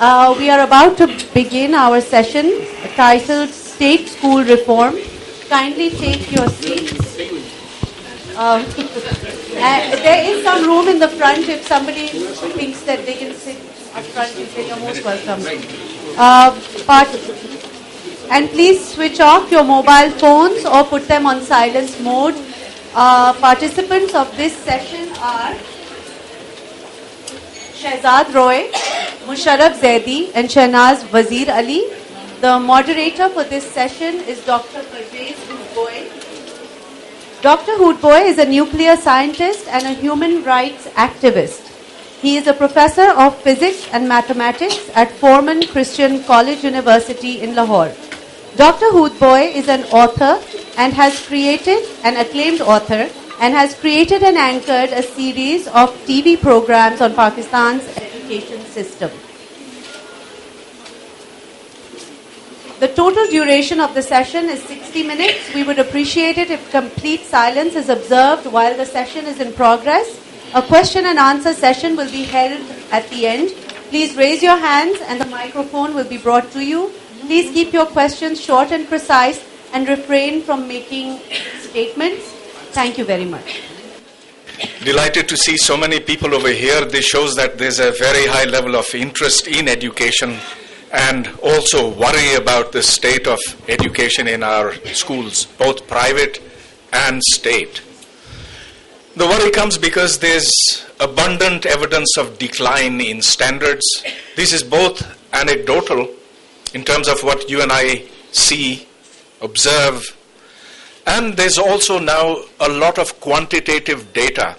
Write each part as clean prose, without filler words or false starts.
We are about to begin our session titled State School Reform. Kindly take your seats. There is some room in the front if somebody thinks that they can sit up front. You're most welcome. And please switch off your mobile phones or put them on silence mode. Participants of this session are Shehzad, Mosharraf, Zaidi and Shahnaz, Wazir Ali. The moderator for this session is Dr. Pervez Hoodbhoy. Dr. Hoodbhoy is a nuclear scientist and a human rights activist. He is a professor of physics and mathematics at Foreman Christian College University in Lahore. Dr. Hoodbhoy is an author and has created an acclaimed author and has created and anchored a series of TV programs on Pakistan's education system. The total duration of the session is 60 minutes. We would appreciate it if complete silence is observed while the session is in progress. A question and answer session will be held at the end. Please raise your hands and the microphone will be brought to you. Please keep your questions short and precise and refrain from making statements. Thank you very much. Delighted to see so many people over here. This shows that there's a very high level of interest in education and also worry about the state of education in our schools, both private and state. The worry comes because there's abundant evidence of decline in standards. This is both anecdotal in terms of what you and I see, observe, and there's also now a lot of quantitative data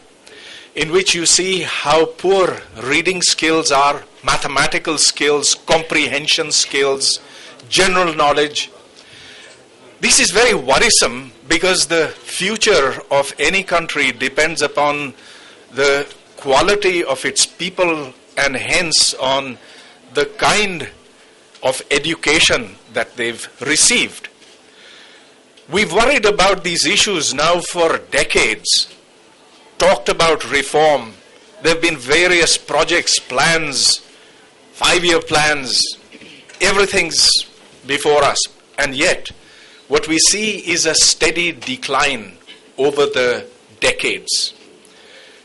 in which you see how poor reading skills are, mathematical skills, comprehension skills, general knowledge. This is very worrisome because the future of any country depends upon the quality of its people and hence on the kind of education that they've received. We've worried about these issues now for decades, talked about reform. There have been various projects, plans, 5-year plans, everything's before us. And yet, what we see is a steady decline over the decades.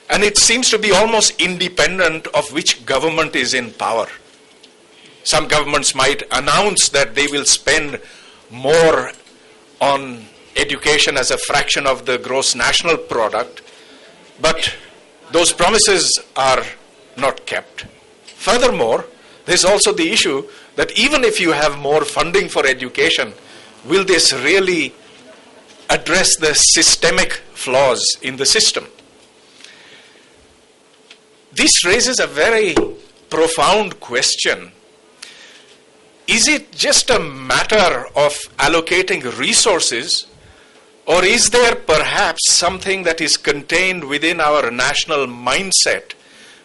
And it seems to be almost independent of which government is in power. Some governments might announce that they will spend more on education as a fraction of the gross national product, but those promises are not kept. Furthermore, there's also the issue that even if you have more funding for education, will this really address the systemic flaws in the system? This raises a very profound question. Is it just a matter of allocating resources, or is there perhaps something that is contained within our national mindset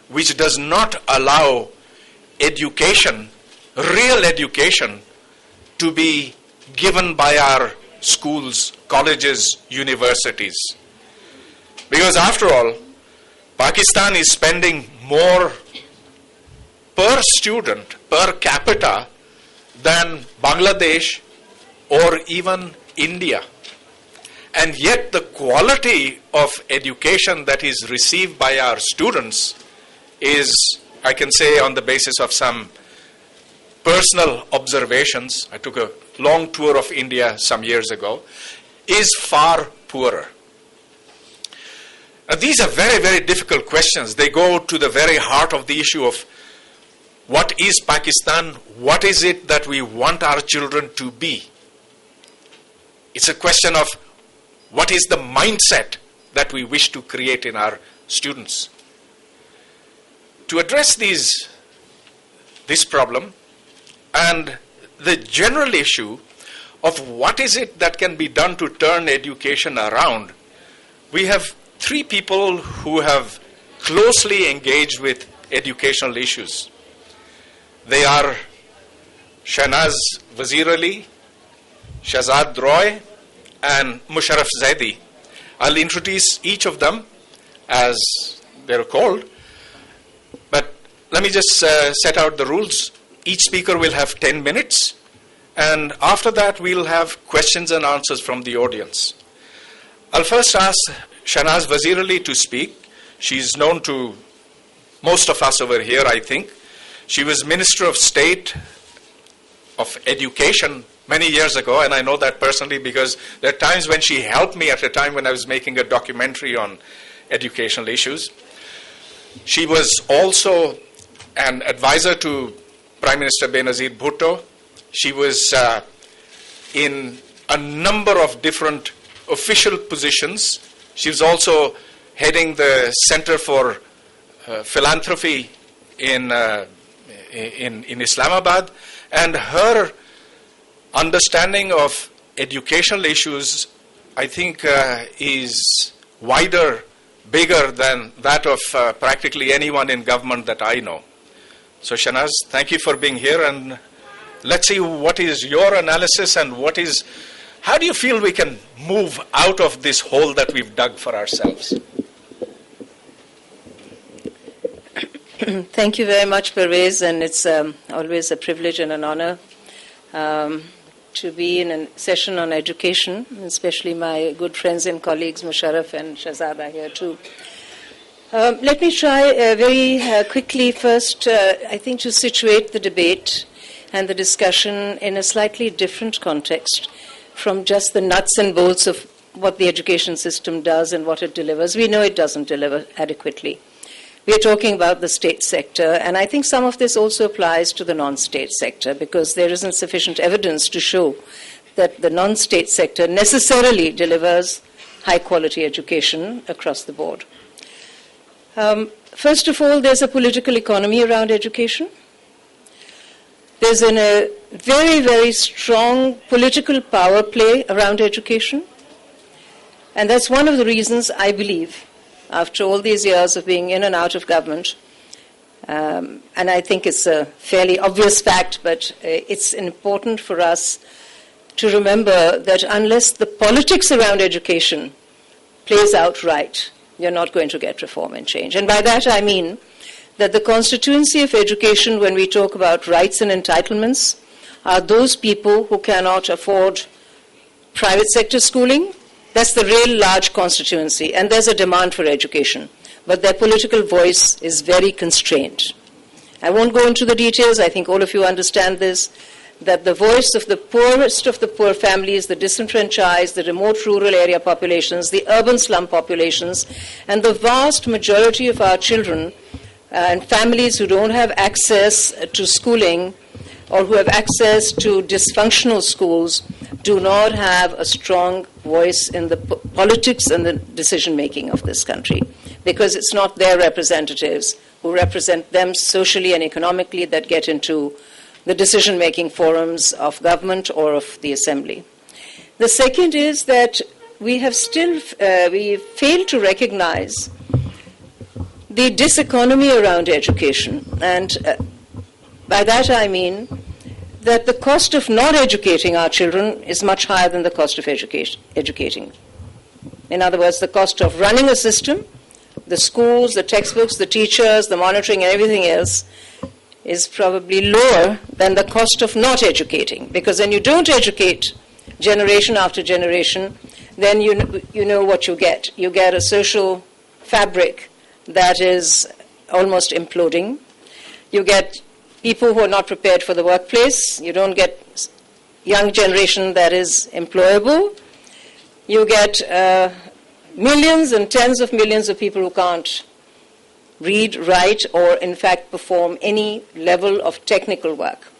which does not allow education, real education, to be given by our schools, colleges, universities? Because after all, Pakistan is spending more per student, per capita, than Bangladesh or even India. And yet the quality of education that is received by our students is, I can say on the basis of some personal observations, I took a long tour of India some years ago, is far poorer. Now, these are very, very difficult questions. They go to the very heart of the issue of what is Pakistan? What is it that we want our children to be? It's a question of what is the mindset that we wish to create in our students. To address this problem and the general issue of what is it that can be done to turn education around, we have 3 people who have closely engaged with educational issues. They are Shahnaz Wazir Ali, Shehzad and Mosharraf Zaidi. I'll introduce each of them as they're called. But let me just set out the rules. each speaker will have 10 minutes. And after that, we'll have questions and answers from the audience. I'll first ask Shahnaz Wazir Ali to speak. She's known to most of us over here, I think. She was Minister of State of Education many years ago, and I know that personally because there are times when she helped me at a time when I was making a documentary on educational issues. She was also an advisor to Prime Minister Benazir Bhutto. She was in a number of different official positions. She was also heading the Center for Philanthropy in Islamabad, and her understanding of educational issues, I think, is wider, bigger than that of practically anyone in government that I know. So Shahnaz, thank you for being here, and let's see what is your analysis and how do you feel we can move out of this hole that we've dug for ourselves? Thank you very much, Pervez, and it's always a privilege and an honor to be in a session on education, especially my good friends and colleagues Mosharraf and Shehzad are here too. Let me try very quickly first, I think, to situate the debate and the discussion in a slightly different context from just the nuts and bolts of what the education system does and what it delivers. We know it doesn't deliver adequately. We are talking about the state sector, and I think some of this also applies to the non-state sector because there isn't sufficient evidence to show that the non-state sector necessarily delivers high-quality education across the board. First of all, there's a political economy around education. There's a very, very strong political power play around education, and that's one of the reasons I believe, after all these years of being in and out of government, and I think it's a fairly obvious fact, but it's important for us to remember that unless the politics around education plays out right, you're not going to get reform and change. And by that I mean that the constituency of education, when we talk about rights and entitlements, are those people who cannot afford private sector schooling. That's the real large constituency, and there's a demand for education, but their political voice is very constrained. I won't go into the details. I think all of you understand this, that the voice of the poorest of the poor families, the disenfranchised, the remote rural area populations, the urban slum populations, and the vast majority of our children and families who don't have access to schooling or who have access to dysfunctional schools do not have a strong voice in the politics and the decision-making of this country, because it's not their representatives who represent them socially and economically that get into the decision-making forums of government or of the assembly. The second is that we have still we failed to recognize the diseconomy around education, and by that I mean that the cost of not educating our children is much higher than the cost of educating. In other words, the cost of running a system, the schools, the textbooks, the teachers, the monitoring, and everything else is probably lower than the cost of not educating. Because when you don't educate generation after generation, then you know what you get. You get a social fabric that is almost imploding. You get people who are not prepared for the workplace. You don't get young generation that is employable. You get millions and tens of millions of people who can't read, write, or in fact perform any level of technical work.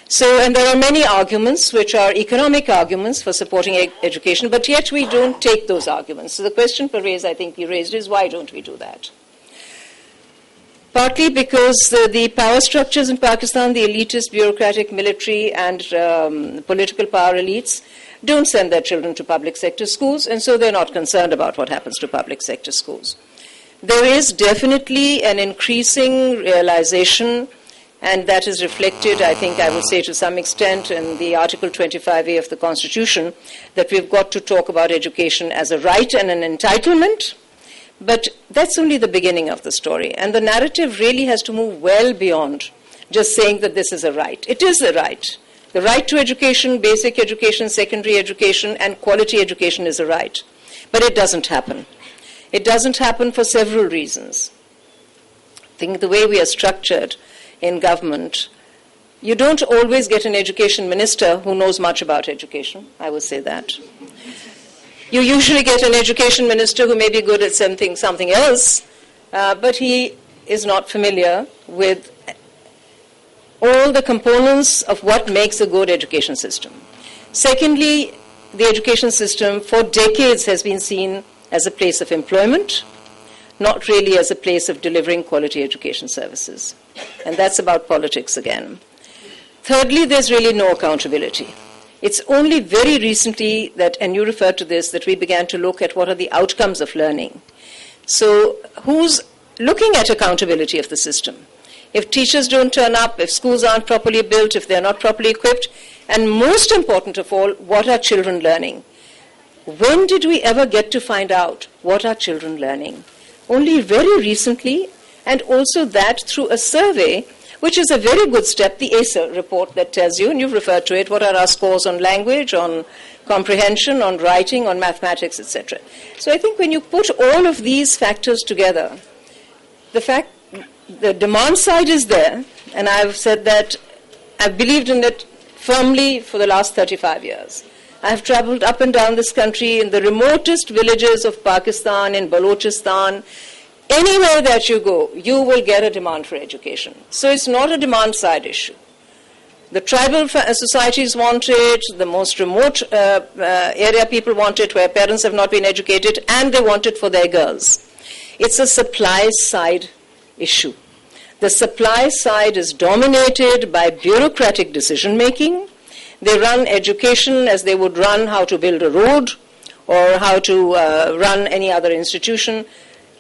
So, and there are many arguments which are economic arguments for supporting education, but yet we don't take those arguments. So the question, Pervez, I think you raised is, why don't we do that? Partly because the power structures in Pakistan, the elitist, bureaucratic, military, and political power elites don't send their children to public sector schools, and so they're not concerned about what happens to public sector schools. There is definitely an increasing realization, and that is reflected, I think I would say to some extent, in the Article 25A of the Constitution, that we've got to talk about education as a right and an entitlement. But that's only the beginning of the story. And the narrative really has to move well beyond just saying that this is a right. It is a right. The right to education, basic education, secondary education, and quality education is a right. But it doesn't happen. It doesn't happen for several reasons. I think the way we are structured in government, you don't always get an education minister who knows much about education. I will say that. You usually get an education minister who may be good at something else, but he is not familiar with all the components of what makes a good education system. Secondly, the education system for decades has been seen as a place of employment, not really as a place of delivering quality education services. And that's about politics again. Thirdly, there's really no accountability. It's only very recently that, and you referred to this, that we began to look at what are the outcomes of learning. So who's looking at accountability of the system? If teachers don't turn up, if schools aren't properly built, if they're not properly equipped, and most important of all, what are children learning? When did we ever get to find out what are children learning? Only very recently, and also that through a survey, which is a very good step, the ACER report that tells you, and you've referred to it, what are our scores on language, on comprehension, on writing, on mathematics, etc. So I think when you put all of these factors together, the demand side is there, and I've said that I've believed in it firmly for the last 35 years. I've traveled up and down this country in the remotest villages of Pakistan, in Balochistan. Anywhere that you go, you will get a demand for education. So it's not a demand side issue. The tribal societies want it, the most remote area people want it, where parents have not been educated, and they want it for their girls. It's a supply side issue. The supply side is dominated by bureaucratic decision making. They run education as they would run how to build a road or how to run any other institution.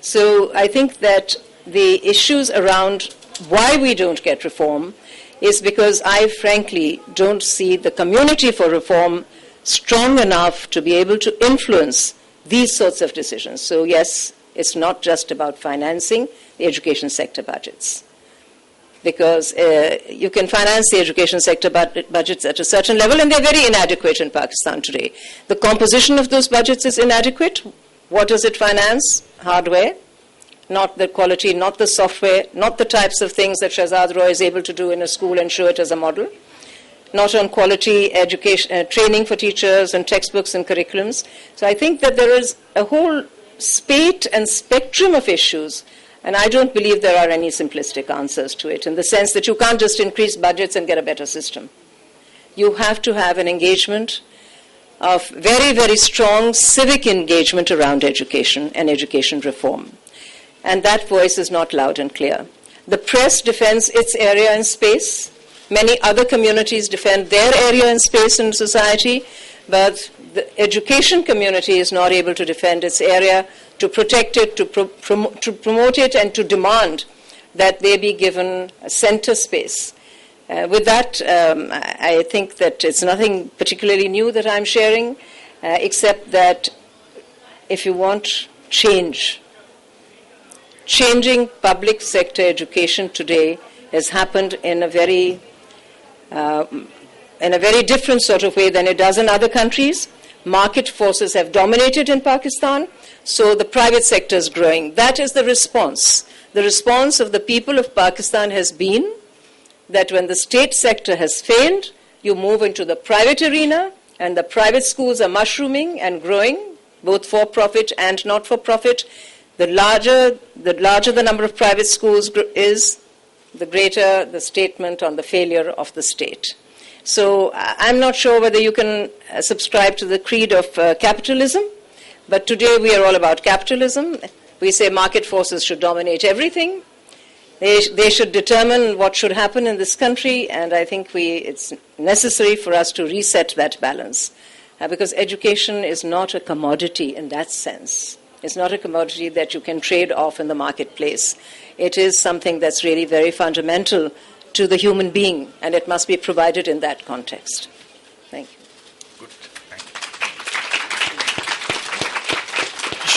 So I think that the issues around why we don't get reform is because I frankly don't see the community for reform strong enough to be able to influence these sorts of decisions. So yes, it's not just about financing the education sector budgets. Because you can finance the education sector budgets at a certain level, and they're very inadequate in Pakistan today. The composition of those budgets is inadequate. What does it finance? Hardware, not the quality, not the software, not the types of things that Shehzad Roy is able to do in a school and show it as a model, not on quality education, training for teachers and textbooks and curriculums. So I think that there is a whole spate and spectrum of issues, and I don't believe there are any simplistic answers to it, in the sense that you can't just increase budgets and get a better system. You have to have an engagement of very, very strong civic engagement around education and education reform. And that voice is not loud and clear. The press defends its area and space. Many other communities defend their area and space in society, but the education community is not able to defend its area, to protect it, to promote it, and to demand that they be given a center space. With that, I think that it's nothing particularly new that I'm sharing, except that if you want change, changing public sector education today has happened in a very different sort of way than it does in other countries. Market forces have dominated in Pakistan, so the private sector is growing. That is the response. The response of the people of Pakistan has been that when the state sector has failed, you move into the private arena, and the private schools are mushrooming and growing, both for profit and not for profit. The larger the number of private schools is, the greater the statement on the failure of the state. So I'm not sure whether you can subscribe to the creed of capitalism, but today we are all about capitalism. We say market forces should dominate everything. They should determine what should happen in this country, and I think it's necessary for us to reset that balance, because education is not a commodity in that sense. It's not a commodity that you can trade off in the marketplace. It is something that's really very fundamental to the human being, and it must be provided in that context. Thank you. Good. Thank you.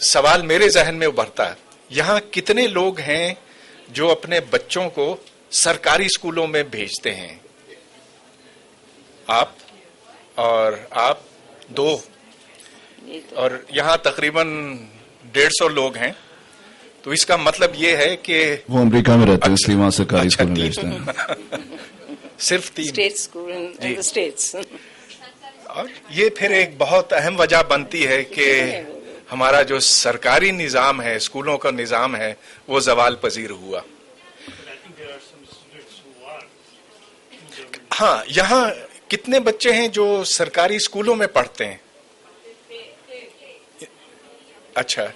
سوال میرے ذہن میں ابھرتا ہے, یہاں کتنے لوگ ہیں جو اپنے بچوں کو سرکاری اسکولوں میں بھیجتے ہیں؟ آپ اور آپ دو, اور یہاں تقریباً 150 لوگ ہیں. تو اس کا مطلب یہ ہے کہ وہ امریکہ میں رہتے ہیں اس لیے وہاں سرکاری اسکول میں بھیجتے ہیں. صرف 3 state school in the states. اور یہ پھر ایک بہت اہم وجہ بنتی ہے کہ ہمارا جو سرکاری نظام ہے, اسکولوں کا نظام ہے, وہ زوال پذیر ہوا. ہاں, یہاں کتنے بچے ہیں جو سرکاری اسکولوں میں پڑھتے ہیں؟ اچھا,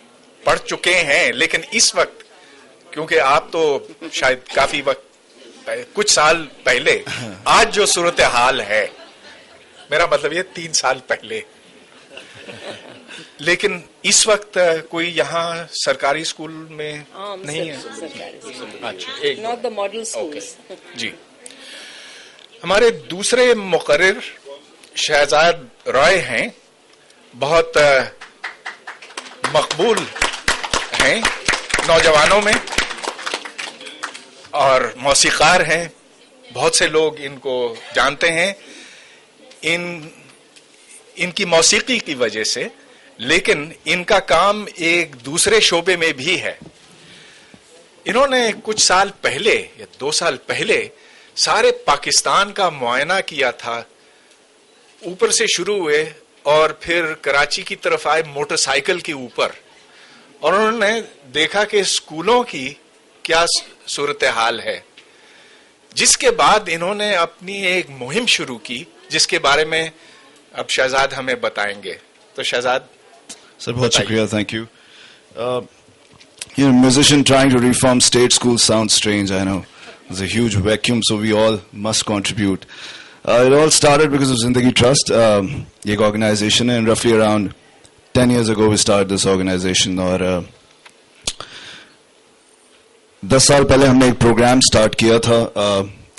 پڑھ چکے ہیں, لیکن اس وقت کیونکہ آپ تو شاید کافی وقت کچھ سال پہلے, آج جو صورتحال ہے, میرا مطلب یہ 3 سال پہلے, لیکن اس وقت کوئی یہاں سرکاری اسکول میں نہیں ہے. اچھا, ناٹ دا ماڈل اسکولز. جی. ہمارے دوسرے مقرر شہزاد رائے ہیں, بہت مقبول ہیں نوجوانوں میں اور موسیقار ہیں. بہت سے لوگ ان کو جانتے ہیں ان کی موسیقی کی وجہ سے, لیکن ان کا کام ایک دوسرے شعبے میں بھی ہے. انہوں نے کچھ سال پہلے یا 2 سال پہلے سارے پاکستان کا معائنہ کیا تھا. اوپر سے شروع ہوئے اور پھر کراچی کی طرف آئے موٹر سائیکل کے اوپر, اور انہوں نے دیکھا کہ اسکولوں کی کیا صورتحال ہے, جس کے بعد انہوں نے اپنی ایک مہم شروع کی جس کے بارے میں اب شہزاد ہمیں بتائیں گے. تو شہزاد سر, بہت شکریہ, thank you. You know, musician trying to reform state schools sounds strange, I know. There's a huge vacuum, so we all must contribute. It all started because of Zindagi Trust. Ye ek organization hai, and roughly around 10 years ago we started this organization. Aur 10 saal pehle humne ek program start kiya tha,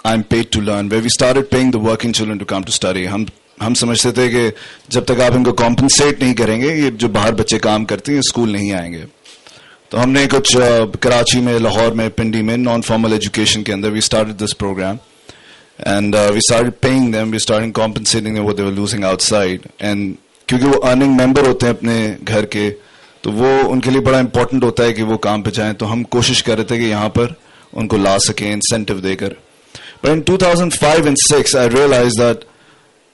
I'm Paid to Learn, where we started paying the working children to come to study. ہم سمجھتے تھے کہ جب تک آپ ان کو compensate نہیں کریں گے, یہ جو باہر بچے کام کرتے ہیں اسکول نہیں آئیں گے. تو ہم نے کچھ کراچی میں, لاہور میں, پنڈی میں نان فارمل ایجوکیشن کے اندر we started this programme, and we started paying them, we started compensating them what they were losing outside. And کیونکہ وہ ارننگ ممبر ہوتے ہیں اپنے گھر کے, تو وہ ان کے لیے بڑا امپورٹنٹ ہوتا ہے کہ وہ کام پہ جائیں. تو ہم کوشش کر رہے تھے کہ یہاں پر ان کو لا سکیں انسینٹیو دے کر. But in 2005 and 2006 I realized that,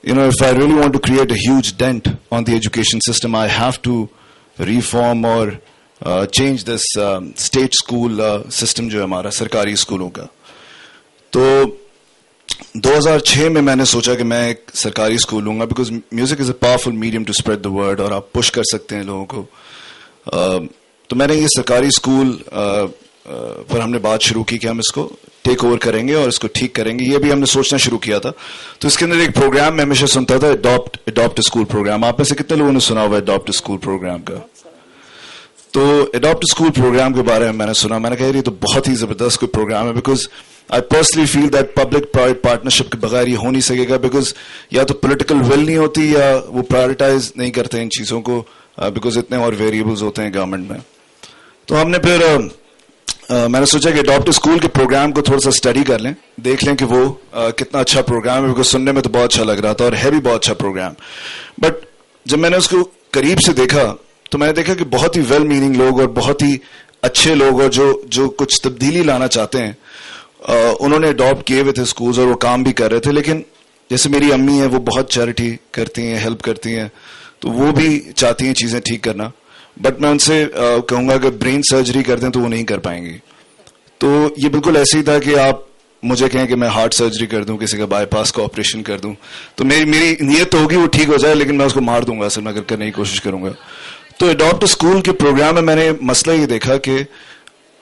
you know, if I really want to create a huge dent on the education system, I have to reform or change this state school system جو ہے ہمارا سرکاری اسکولوں کا. تو 2006 میں میں نے سوچا کہ میں ایک سرکاری اسکول لوں گا, because music is a powerful medium to spread the word, اور آپ پش کر سکتے ہیں لوگوں کو. تو میں نے یہ سرکاری اسکول پر ہم نے بات شروع کی کہ ہم اس کو ٹیک اوور کریں گے اور اس کو ٹھیک کریں گے. یہ بھی ہم نے سوچنا شروع کیا تھا. تو اس کے اندر ایک پروگرام میں ہمیشہ سنتا تھا, اڈاپٹ اسکول پروگرام. آپ میں سے کتنے لوگوں نے سنا ہوا ہے اڈاپٹ اسکول پروگرام کا؟ تو اڈاپٹ اسکول پروگرام کے بارے میں میں نے سنا, میں نے کہا یہ تو بہت ہی زبردست کوئی پروگرام ہے, because I personally feel that public private partnership کے بغیر یہ ہو نہیں سکے گا, بیکاز یا تو پولیٹیکل ول نہیں ہوتی یا وہ پرائیورٹائز نہیں کرتے ان چیزوں کو, بیکاز اتنے اور ویریبلز ہوتے ہیں گورنمنٹ میں. تو ہم نے پھر میں نے سوچا کہ اڈاپٹ اسکول کے پروگرام کو تھوڑا سا اسٹڈی کر لیں, دیکھ لیں کہ وہ کتنا اچھا پروگرام ہے, بیکاز سننے میں تو بہت اچھا لگ رہا تھا اور ہے بھی بہت اچھا پروگرام. بٹ جب میں نے اس کو قریب سے دیکھا تو میں نے دیکھا کہ بہت ہی ویل میننگ لوگ اور بہت ہی اچھے لوگ اور جو کچھ تبدیلی لانا چاہتے ہیں, انہوں نے اڈاپٹ کیے ہوئے تھے اسکولز اور وہ کام بھی کر رہے تھے. لیکن جیسے میری امی ہیں, وہ بہت چیریٹی کرتی ہیں, ہیلپ کرتی ہیں, تو وہ بھی چاہتی ہیں چیزیں ٹھیک کرنا. بٹ میں ان سے کہوں گا کہ برین سرجری کر دیں تو وہ نہیں کر پائیں گی. تو یہ بالکل ایسے ہی تھا کہ آپ مجھے کہیں کہ میں ہارٹ سرجری کر دوں, کسی کا بائی پاس کا آپریشن کر دوں, تو میری نیت تو ہوگی وہ ٹھیک ہو جائے, لیکن میں اس کو مار دوں گا اصل میں اگر کرنے کی کوشش کروں گا. تو اڈاپٹ اسکول کے پروگرام میں نے مسئلہ یہ دیکھا کہ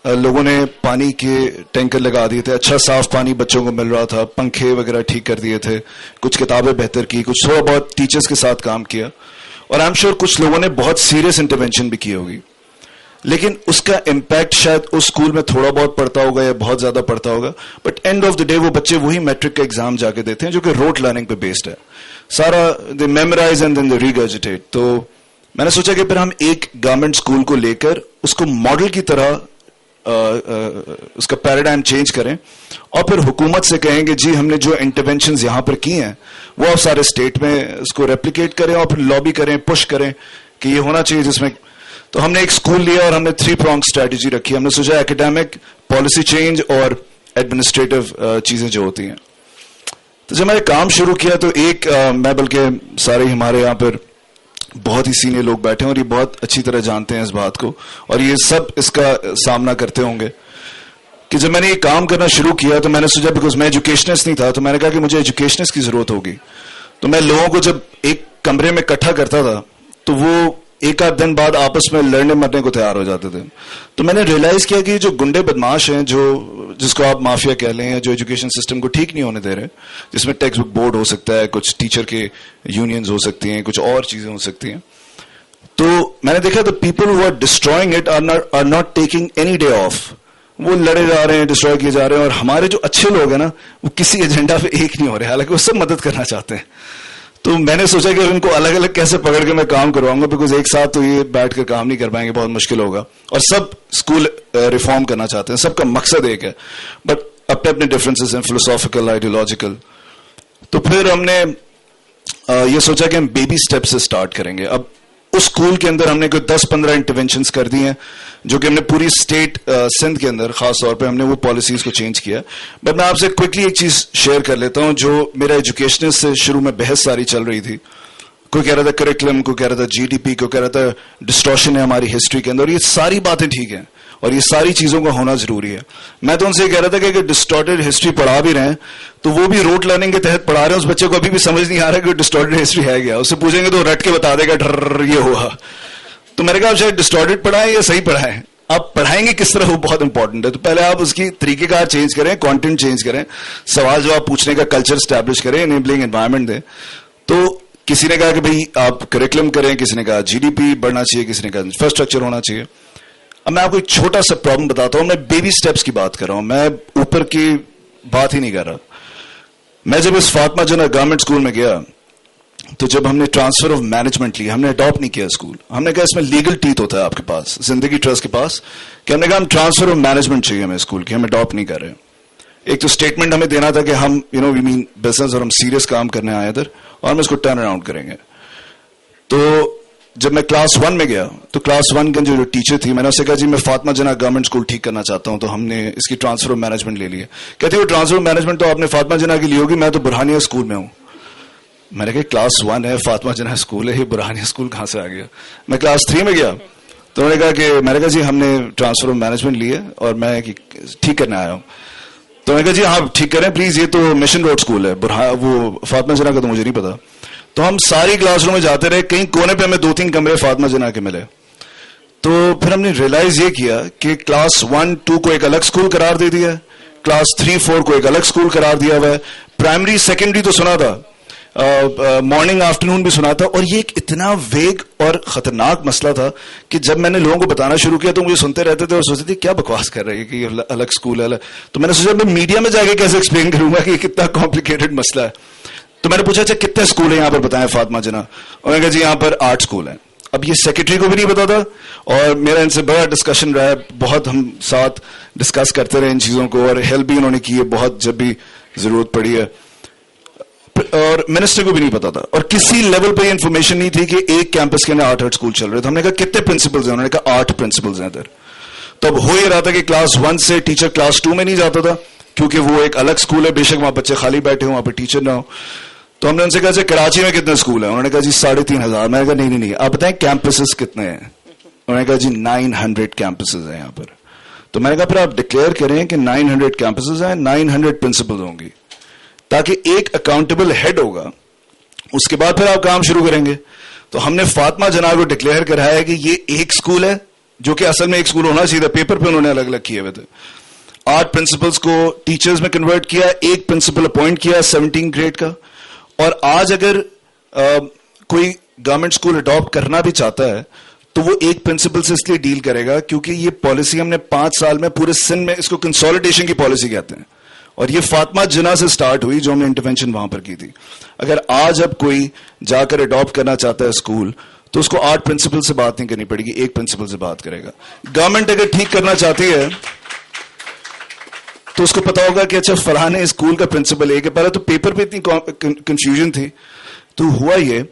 لوگوں نے پانی کے ٹینکر لگا دیے تھے, اچھا صاف پانی بچوں کو مل رہا تھا, پنکھے وغیرہ ٹھیک کر دیے تھے, کچھ کتابیں بہتر کی, کچھ تھوڑا بہت ٹیچرز کے ساتھ کام کیا, اور آئی ایم شیور کچھ لوگوں نے بہت سیریس انٹرونشن بھی کی ہوگی. لیکن اس کا امپیکٹ شاید اس اسکول میں تھوڑا بہت پڑتا ہوگا یا بہت زیادہ پڑتا ہوگا, but and of the day وہ بچے وہی میٹرک کا ایگزام جا کے دیتے ہیں جو کہ روٹ لرننگ پہ بیسڈ ہے, سارا دے میمورائز اینڈ دین دے ریگرجیٹیٹ. تو میں نے سوچا کہ پھر ہم ایک گورنمنٹ اسکول کو لے کر اس کو ماڈل کی طرح اس کا پیراڈائم چینج کریں اور پھر حکومت سے کہیں کہ جی ہم نے جو انٹرونشنز یہاں پر کی ہیں وہ آپ سارے اسٹیٹ میں اس کو ریپلیکیٹ کریں اور پھر لابی کریں, پش کریں کہ یہ ہونا چاہیے جس میں. تو ہم نے ایک اسکول لیا اور ہم نے 3 pronged اسٹریٹجی رکھی. ہم نے سوچا اکیڈیمک, پالیسی چینج اور ایڈمنسٹریٹو چیزیں جو ہوتی ہیں. تو جب میں نے کام شروع کیا تو ایک میں بلکہ سارے ہمارے یہاں پر بہت ہی سینئر لوگ بیٹھے ہیں اور یہ بہت اچھی طرح جانتے ہیں اس بات کو اور یہ سب اس کا سامنا کرتے ہوں گے کہ جب میں نے یہ کام کرنا شروع کیا تو میں نے سوچا بیکاز میں ایجوکیشنسٹ نہیں تھا تو میں نے کہا کہ مجھے ایجوکیشنسٹ کی ضرورت ہوگی. تو میں لوگوں کو جب ایک کمرے میں اکٹھا کرتا تھا تو وہ ایک آدھ دن بعد آپس میں لڑنے مرنے کو تیار ہو جاتے تھے. تو میں نے ریئلائز کیا کہ جو گنڈے بدماش ہیں جو جس کو آپ مافیا کہہ لیں, جو ایجوکیشن سسٹم کو ٹھیک نہیں ہونے دے رہے, جس میں ٹیکسٹ بک بورڈ ہو سکتا ہے, کچھ ٹیچر کے یونینز ہو سکتی ہیں, کچھ اور چیزیں ہو سکتی ہیں. تو میں نے دیکھا the people who are destroying it are not taking any day off. وہ لڑے جا رہے ہیں, ڈسٹروائے کیے جا رہے ہیں, اور ہمارے جو اچھے لوگ ہیں نا وہ کسی ایجنڈا پہ ایک نہیں ہو رہے, حالانکہ وہ سب مدد کرنا چاہتے ہیں. تو میں نے سوچا کہ ان کو الگ الگ کیسے پکڑ کے میں کام کرواؤں گا, بیکاز ایک ساتھ تو یہ بیٹھ کر کام نہیں کر پائیں گے, بہت مشکل ہوگا. اور سب اسکول ریفارم کرنا چاہتے ہیں, سب کا مقصد ایک ہے, بٹ اپنے اپنے ڈفرینسز ہیں, فلسافیکل, آئیڈیولوجیکل. تو پھر ہم نے یہ سوچا کہ ہم بیبی اسٹیپ سے اسٹارٹ کریں گے. اب اس اسکول کے اندر ہم نے کوئی 10-15 انٹرونشنز کر دی ہیں جو کہ ہم نے پوری اسٹیٹ سندھ کے اندر خاص طور پہ ہم نے وہ پالیسیز کو چینج کیا. بٹ میں آپ سے کوئکلی ایک چیز شیئر کر لیتا ہوں جو میرا ایجوکیشنل سے شروع میں بحث ساری چل رہی تھی. کوئی کہہ رہا تھا کریکولم, کوئی کہہ رہا تھا جی ڈی پی, کوئی کہہ رہا تھا ڈسٹورشن ہے ہماری ہسٹری کے اندر, اور یہ ساری باتیں ٹھیک ہیں اور یہ ساری چیزوں کا ہونا ضروری ہے. میں تو ان سے یہ کہہ رہا تھا کہ اگر ڈسٹورٹڈ ہسٹری پڑھا بھی رہے ہیں تو وہ بھی روٹ لرننگ کے تحت پڑھا رہے ہیں. اس بچے کو ابھی بھی سمجھ نہیں آ رہا کہ ڈسٹورٹڈ ہسٹری ہے کیا. اس سے پوچھیں گے تو رٹ کے بتا دے گا ڈر یہ ہوا. تو میں نے کہا آپ شاید ڈسٹورٹڈ پڑھائیں یا صحیح پڑھائیں, آپ پڑھائیں گے کس طرح وہ بہت امپورٹنٹ ہے. تو پہلے آپ اس کی طریقہ کار چینج کریں, کانٹینٹ چینج کریں, سوال جواب پوچھنے کا کلچر اسٹیبلش کریں, انیبلنگ انوائرمنٹ دیں. تو کسی نے کہا کہ بھئی آپ کریکولم کریں, کسی نے کہا جی ڈی پی بڑھنا چاہیے, کسی نے کہا انفراسٹرکچر ہونا چاہیے. اب میں آپ کو ایک چھوٹا سا پرابلم بتاتا ہوں. میں بیبی سٹیپس کی بات کر رہا ہوں, میں اوپر کی بات ہی نہیں کر رہا. میں جب اس فاطمہ جناح گورنمنٹ اسکول میں گیا تو جب ہم نے ٹرانسفر آف مینجمنٹ لی, ہم نے اڈاپٹ نہیں کیا اسکول. ہم نے کہا اس میں لیگل ٹیتھ ہوتا ہے آپ کے پاس, زندگی ٹرسٹ کے پاس, کہ ہم نے کہا ہم ٹرانسفر آف مینجمنٹ چاہیے ہمیں اسکول کی, ہم اڈاپٹ نہیں کر رہے. ایک تو اسٹیٹمنٹ ہمیں دینا تھا کہ ہم وی مین بزنس اور ہم سیریس کام کرنے آئے ادھر اور ہم اس کو ٹرن اراؤنڈ کریں گے. تو جب میں کلاس 1 میں گیا تو کلاس 1 کے جو ٹیچر تھی, میں نے اسے کہا جی میں فاطمہ جناح گورنمنٹ اسکول ٹھیک کرنا چاہتا ہوں, تو ہم نے اس کی ٹرانسفر آف مینجمنٹ لے لی ہے. کہتے وہ ٹرانسفر آف مینجمنٹ تو آپ نے فاطمہ جناح کی لی ہوگی, میں تو برہانیہ اسکول میں ہوں. میں نے کہا کلاس 1 ہے, فاطمہ جناح اسکول ہے, یہ برہانیہ اسکول کہاں سے آ گیا. میں کلاس 3 میں گیا تو انہوں نے کہا کہ میں نے کہا جی ہم نے ٹرانسفر آف مینجمنٹ لی ہے اور میں ٹھیک کرنے آیا ہوں. تو میں نے کہا جی ہاں ٹھیک کریں پلیز, یہ تو مشن روڈ اسکول ہے, وہ فاطمہ جناح کا تو مجھے نہیں پتا. تو ہم ساری کلاس روم میں جاتے رہے, کہیں کونے پہ ہمیں 2-3 کمرے فاطمہ جناح کے ملے. تو پھر ہم نے ریئلائز یہ کیا کہ کلاس 1-2 کو ایک الگ اسکول قرار دے دیا ہے, کلاس 3-4 کو ایک الگ اسکول قرار دیا ہوا ہے, پرائمری سیکنڈری تو سنا تھا, مارننگ آفٹرنون بھی سنا تھا. اور یہ ایک اتنا ویگ اور خطرناک مسئلہ تھا کہ جب میں نے لوگوں کو بتانا شروع کیا تو مجھے سنتے رہتے تھے اور سوچتے تھے کیا بکواس کر رہے ہیں کہ یہ الگ اسکول ہے. تو میں نے سوچا میں میڈیا میں جا کے کیسے ایکسپلین کروں گا کہ یہ کتنا کمپلیکیٹڈ مسئلہ ہے. تو میں نے پوچھا اچھا کتنے اسکول ہیں یہاں پر بتائیں فاطمہ جناح, اور میں نے کہا جی یہاں پر 8 اسکول ہیں. اب یہ سیکرٹری کو بھی نہیں پتا تھا اور میرا ان سے بڑا ڈسکشن رہا ہے, بہت ہم ساتھ ڈسکس کرتے رہے ان چیزوں کو, اور ہیلپ بھی انہوں نے کی ہے بہت جب بھی ضرورت پڑی ہے. اور منسٹر کو بھی نہیں پتا تھا اور کسی لیول پہ انفارمیشن نہیں تھی کہ ایک کیمپس کے اندر 8 اسکول چل رہے تھے. ہم نے کہا کتنے پرنسپلز ہیں, انہوں نے کہا 8 پرنسپلز ہیں ادھر. تو اب ہو یہ رہا تھا کہ کلاس 1 سے ٹیچر کلاس 2 میں نہیں جاتا تھا کیونکہ وہ ایک الگ اسکول ہے, بے شک وہاں بچے خالی بیٹھے ہوں, وہاں پہ ٹیچر نہ ہو. تو ہم نے ان سے کہا کراچی میں کتنے اسکول ہیں, انہوں نے کہا جی 3,500. میں نے کہا نہیں آپ بتائیں کیمپسز کتنے ہیں, انہوں نے کہا جی 900 کیمپسز ہیں یہاں پر. تو میں نے کہا پھر آپ ڈکلیئر کریں کہ 900 کیمپسز ہیں, 900 پرنسپل ہوں گی, تاکہ ایک اکاؤنٹیبل ہیڈ ہوگا, اس کے بعد پھر آپ کام شروع کریں گے. تو ہم نے فاطمہ جناح کو ڈکلیئر کرایا ہے کہ یہ ایک اسکول ہے, جو کہ اصل میں ایک اسکول ہونا چاہیے تھا, پیپر پہ انہوں نے الگ الگ کیے ہوئے تھے. 8 پرنسپلز کو ٹیچرز میں کنورٹ کیا, ایک پرنسپل اپوائنٹ کیا 17 گریڈ کا. اور آج اگر کوئی گورنمنٹ اسکول اڈاپٹ کرنا بھی چاہتا ہے تو وہ ایک پرنسپل سے اس لیے ڈیل کرے گا کیونکہ یہ پالیسی ہم نے 5 سال میں پورے سندھ میں, اس کو کنسولیڈیشن کی پالیسی کہتے ہیں, اور یہ فاطمہ جناح سے سٹارٹ ہوئی جو ہم نے انٹرونشن وہاں پر کی تھی. اگر آج اب کوئی جا کر اڈاپٹ کرنا چاہتا ہے اسکول تو اس کو 8 پرنسپل سے بات نہیں کرنی پڑے گی, ایک پرنسپل سے بات کرے گا. گورنمنٹ اگر ٹھیک کرنا چاہتی ہے تو اس کو پتا ہوگا کہ اچھا فلاں اسکول کا پرنسپل ایک ہے. پہلے تو پیپر پہ اتنی کنفیوژن تھی. تو ہوا یہ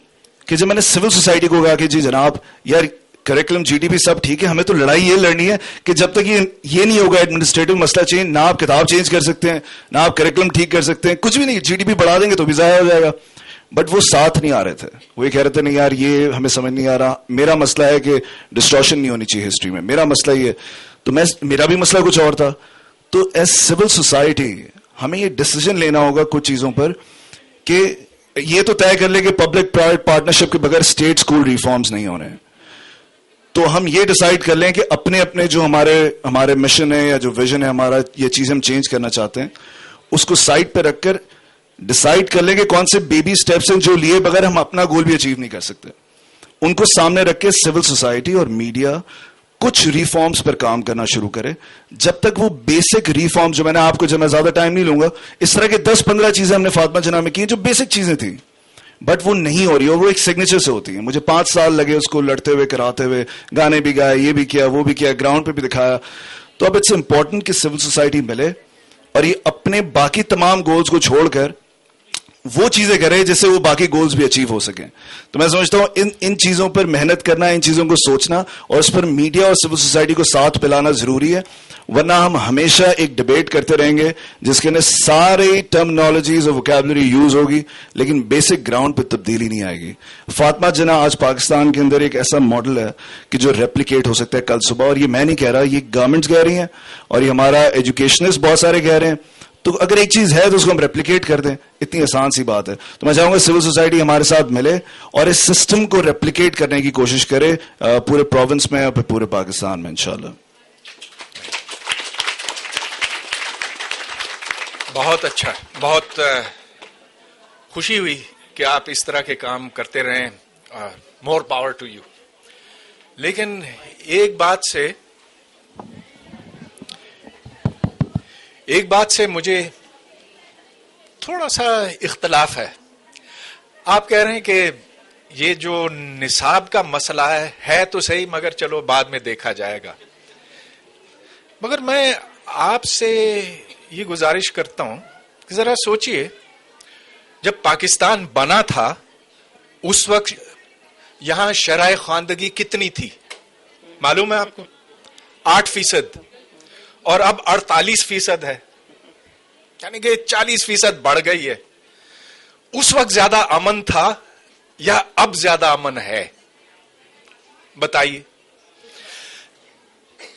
کہ جب میں نے سول سوسائٹی کو کہا کہ جی جناب یار کریکولم جی ڈی پی سب ٹھیک ہے, ہمیں تو لڑائی یہ لڑنی ہے کہ جب تک یہ نہیں ہوگا ایڈمنسٹریٹو مسئلہ چینج, نہ آپ کتاب چینج کر سکتے ہیں, نہ آپ کریکولم ٹھیک کر سکتے ہیں, کچھ بھی نہیں. جی ڈی پی بڑھا دیں گے تو بھی ضائع ہو جائے گا. بٹ وہ ساتھ نہیں آ رہے تھے. وہ یہ کہہ رہے تھے نہیں یار یہ ہمیں سمجھ نہیں آ رہا, میرا مسئلہ ہے کہ ڈسٹورشن نہیں ہونی چاہیے ہسٹری میں, میرا مسئلہ یہ. تو میرا بھی مسئلہ کچھ اور تھا. تو ایز سول سوسائٹی ہمیں یہ ڈیسیجن لینا ہوگا کچھ چیزوں پر کہ یہ تو طے کر لے کہ پبلک پرائیویٹ پارٹنرشپ کے بغیر اسٹیٹ اسکول ریفارمز نہیں ہو رہے ہیں. تو ہم یہ ڈیسائیڈ کر لیں کہ اپنے اپنے جو ہمارے مشن ہے یا جو ویژن ہے ہمارا, یہ چیز ہم چینج کرنا چاہتے ہیں, اس کو سائڈ پہ رکھ کر ڈیسائیڈ کر لیں کہ کون سے بیبی سٹیپس ہیں جو لیے بغیر ہم اپنا گول بھی اچیو نہیں کر سکتے. ان کو سامنے رکھ کے سول سوسائٹی اور میڈیا کچھ ریفارمز پر کام کرنا شروع کرے. جب تک وہ بیسک ریفارمز جو میں نے آپ کو, جب میں زیادہ ٹائم نہیں لوں گا, اس طرح کے 10-15 چیزیں ہم نے فاطمہ جناح میں کی جو بیسک چیزیں تھیں بٹ وہ نہیں ہو رہی, اور وہ ایک سگنیچر سے ہوتی ہیں. مجھے 5 سال لگے اس کو لڑتے ہوئے, کراتے ہوئے, گانے بھی گائے, یہ بھی کیا, وہ بھی کیا, گراؤنڈ پہ بھی دکھایا. تو اب اٹس امپورٹنٹ کہ سول سوسائٹی ملے اور یہ اپنے باقی تمام گولز کو چھوڑ کر وہ چیزیں کرے جس سے وہ باقی گولز بھی اچیو ہو سکیں. تو میں سمجھتا ہوں ان چیزوں پر محنت کرنا, ان چیزوں کو سوچنا, اور اس پر میڈیا اور سول سوسائٹی کو ساتھ پلانا ضروری ہے. ورنہ ہم ہمیشہ ایک ڈبیٹ کرتے رہیں گے جس کے اندر سارے ٹرمنالوجیز اور ووکیبلری یوز ہوگی لیکن بیسک گراؤنڈ پہ تبدیلی نہیں آئے گی. فاطمہ جناح آج پاکستان کے اندر ایک ایسا ماڈل ہے کہ جو ریپلیکیٹ ہو سکتا ہے کل صبح, اور یہ میں نہیں کہہ رہا, یہ گورنمنٹس کہہ رہی ہیں اور یہ ہمارا ایجوکیشنسٹ بہت سارے کہہ رہے ہیں. تو اگر ایک چیز ہے تو اس کو ہم ریپلیکیٹ کر دیں, اتنی آسان سی بات ہے. تو میں چاہوں گا سول سوسائٹی ہمارے ساتھ ملے اور اس سسٹم کو ریپلیکیٹ کرنے کی کوشش کرے پورے پروونس میں اور پورے پاکستان میں انشاءاللہ. بہت اچھا, بہت خوشی ہوئی کہ آپ اس طرح کے کام کرتے رہیں. More power to you. لیکن ایک بات سے مجھے تھوڑا سا اختلاف ہے. آپ کہہ رہے ہیں کہ یہ جو نصاب کا مسئلہ ہے تو صحیح, مگر چلو بعد میں دیکھا جائے گا. مگر میں آپ سے یہ گزارش کرتا ہوں کہ ذرا سوچئے, جب پاکستان بنا تھا اس وقت یہاں شرح خواندگی کتنی تھی معلوم ہے آپ کو؟ 8%, اور اب 48% ہے, یعنی کہ 40% بڑھ گئی ہے. اس وقت زیادہ امن تھا یا اب زیادہ امن ہے؟ بتائیے.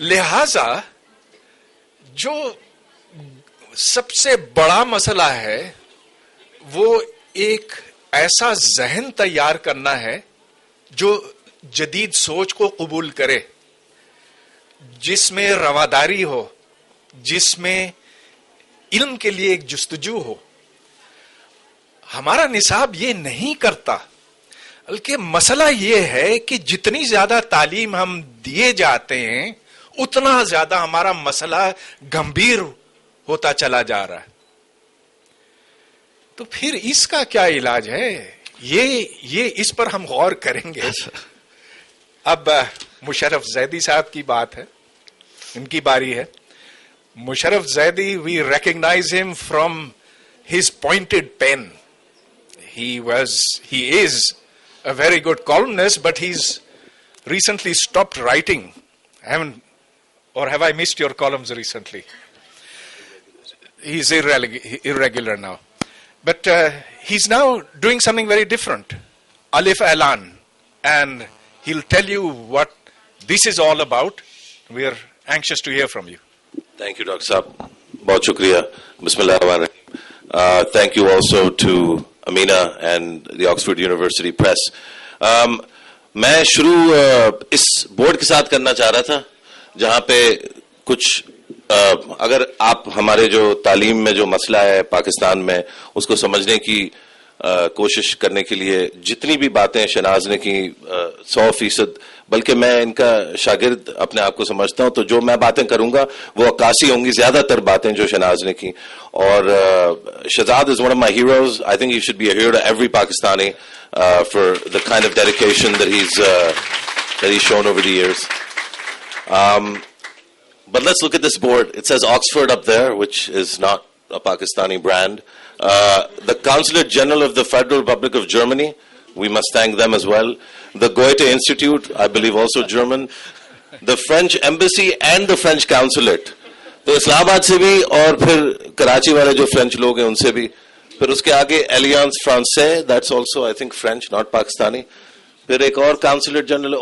لہذا جو سب سے بڑا مسئلہ ہے وہ ایک ایسا ذہن تیار کرنا ہے جو جدید سوچ کو قبول کرے, جس میں رواداری ہو, جس میں علم کے لیے ایک جستجو ہو. ہمارا نصاب یہ نہیں کرتا, بلکہ مسئلہ یہ ہے کہ جتنی زیادہ تعلیم ہم دیے جاتے ہیں اتنا زیادہ ہمارا مسئلہ گمبھیر ہوتا چلا جا رہا ہے. تو پھر اس کا کیا علاج ہے؟ یہ اس پر ہم غور کریں گے. اب مشرف زیدی صاحب کی بات ہے, ان کی باری ہے. Musharraf Zaidi, we recognize him from his pointed pen. He is a very good columnist, but he's recently stopped writing. Have I missed your columns recently? He's irregular now. But he's now doing something very different. Alif Alan. And he'll tell you what this is all about. We're anxious to hear from you. Thank you, Dr. Saab. Bahut shukriya. Bismillahirrahmanirrahim. Thank you also to Amina and the Oxford University Press. میں شروع اس board کے ساتھ کرنا چاہ رہا تھا جہاں پہ کچھ اگر آپ ہمارے جو تعلیم میں جو مسئلہ ہے پاکستان میں اس کو سمجھنے کی کوشش کرنے کے لیے جتنی بھی باتیں شہناز نے کی 100%، بلکہ میں ان کا شاگرد اپنے آپ کو سمجھتا ہوں، تو جو میں باتیں کروں گا وہ 81 ہوں گی زیادہ تر باتیں جو شہناز نے کی. اور Shahzad is one of my heroes. I think he should be a hero to every Pakistani for the kind of dedication that he's shown over the years. But let's look at this board. It says Oxford up there, which is not a Pakistani brand. The Consulate General of the Federal Republic of Germany, we must thank them as well. The Goethe Institute, I believe also German. The French Embassy and the French Consulate. تو اسلام آباد سے بھی اور پھر کراچی والے جو French لوگ ہیں ان سے بھی. پھر اس کے آگے Alliance Francaise, that's also I think French not Pakistani. پھر ایک اور کانسولیٹ جنرل,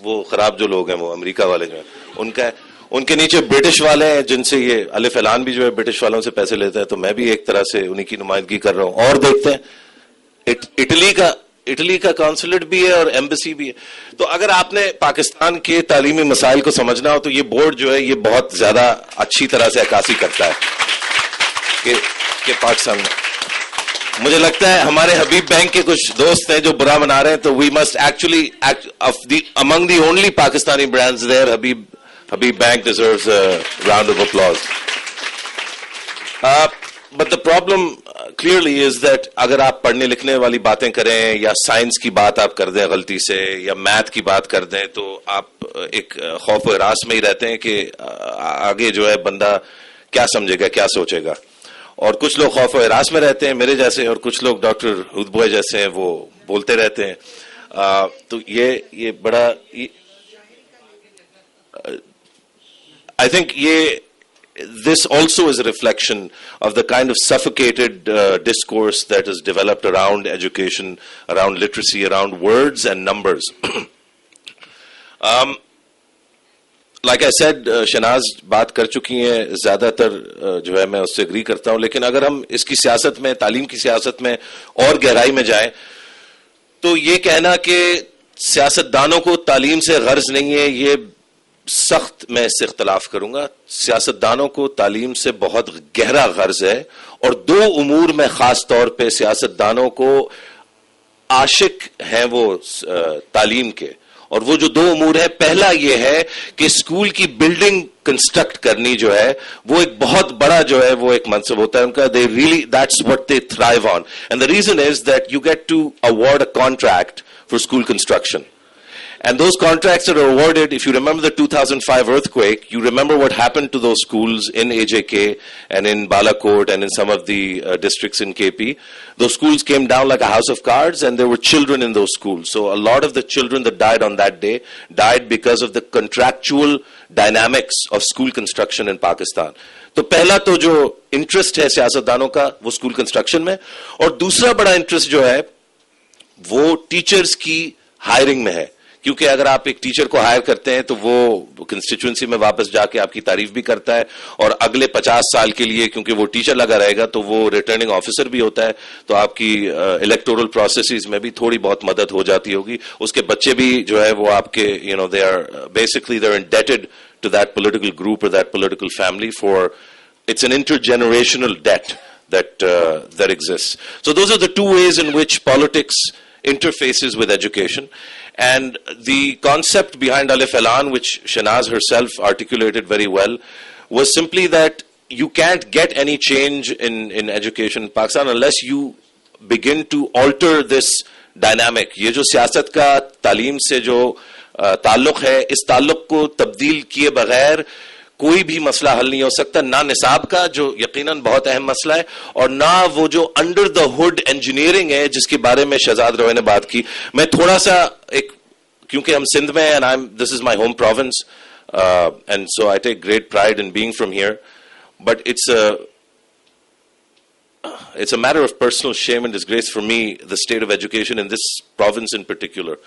وہ خراب جو لوگ ہیں وہ امریکہ والے جو ہیں ان کا ہے. ان کے نیچے برٹش والے ہیں جن سے یہ الف اعلان بھی جو ہے برٹش والوں سے پیسے لیتے ہیں, تو میں بھی ایک طرح سے انہی کی نمائندگی کر رہا ہوں. اور دیکھتے ہیں اٹلی کا کانسولیٹ بھی ہے اور ایمبیسی بھی ہے. تو اگر آپ نے پاکستان کے تعلیمی مسائل کو سمجھنا ہو تو یہ بورڈ جو ہے یہ بہت زیادہ اچھی طرح سے عکاسی کرتا ہے کہ پاکستان میں. مجھے لگتا ہے ہمارے حبیب بینک کے کچھ دوست ہیں جو برا منا رہے ہیں, تو we must actually among the only Pakistani brands there, Habib Bank deserves a round of applause. But the problem clearly is that اگر آپ پڑھنے لکھنے والی باتیں کریں یا سائنس کی بات آپ کر دیں غلطی سے یا میتھ کی بات کر دیں تو آپ ایک خوف و ہراس میں ہی رہتے ہیں کہ آگے جو ہے بندہ کیا سمجھے گا, کیا سوچے گا. اور کچھ لوگ خوف و ہراس میں رہتے ہیں میرے جیسے, اور کچھ لوگ ڈاکٹر ہودبوئے جیسے ہیں وہ بولتے رہتے ہیں. تو یہ بڑا I think this also is a reflection of the kind of suffocated discourse that is developed around education, around literacy, around words and numbers. Like I said, Shahnaz بات کر چکی ہیں, زیادہ تر جو ہے میں اس سے اگری کرتا ہوں, لیکن اگر ہم اس کی سیاست میں, تعلیم کی سیاست میں اور گہرائی میں جائیں تو یہ کہنا کہ سیاستدانوں کو تعلیم سے غرض نہیں ہے, یہ سخت میں اس سے اختلاف کروں گا. سیاستدانوں کو تعلیم سے بہت گہرا غرض ہے, اور دو امور میں خاص طور پہ سیاستدانوں کو عاشق ہیں وہ تعلیم کے, اور وہ جو دو امور ہے, پہلا یہ ہے کہ اسکول کی بلڈنگ کنسٹرکٹ کرنی جو ہے وہ ایک بہت بڑا جو ہے وہ ایک منصب ہوتا ہے ان کا. they really that's what they thrive on, and the reason is that you get to award a contract for school construction. And those contracts that are awarded, if you remember the 2005 earthquake, you remember what happened to those schools in AJK and in Balakot and in some of the districts in KP. Those schools came down like a house of cards, and there were children in those schools. So a lot of the children that died on that day died because of the contractual dynamics of school construction in Pakistan. تو پہلا تو جو interest ہے سیاستدانوں کا وہ school construction میں, اور دوسرا بڑا انٹرسٹ جو ہے وہ ٹیچرز کی ہائرنگ میں ہے. کیونکہ اگر آپ ایک ٹیچر کو ہائر کرتے ہیں تو وہ کنسٹیچوئنسی میں واپس جا کے آپ کی تعریف بھی کرتا ہے, اور اگلے 50 سال کے لیے کیونکہ وہ ٹیچر لگا رہے گا تو وہ ریٹرننگ آفیسر بھی ہوتا ہے, تو آپ کی الیکٹورل پروسیسز میں بھی تھوڑی بہت مدد ہو جاتی ہوگی. اس کے بچے بھی جو ہے وہ آپ کے they are basically they're indebted to that political group or that political family for, it's an intergenerational debt that exists. So those are the two ways in which politics interfaces with education. And the concept behind Alif Elan, which Shahnaz herself articulated very well, was simply that you can't get any change in education in Pakistan unless you begin to alter this dynamic. یہ جو سیاست کا تعلیم سے جو تعلق ہے, اس تعلق کو تبدیل کیے بغیر کوئی بھی مسئلہ حل نہیں ہو سکتا. نہ نصاب کا جو یقیناً بہت اہم مسئلہ ہے, اور نہ وہ جو انڈر دا ہوڈ انجینئرنگ ہے جس کے بارے میں شہزاد روئے نے بات کی. میں تھوڑا سا کیونکہ ہم سندھ میں ہیں, this is my home province, and so I take great pride in being from here, but it's a matter of personal shame and disgrace for me, the state of education in this province in particular.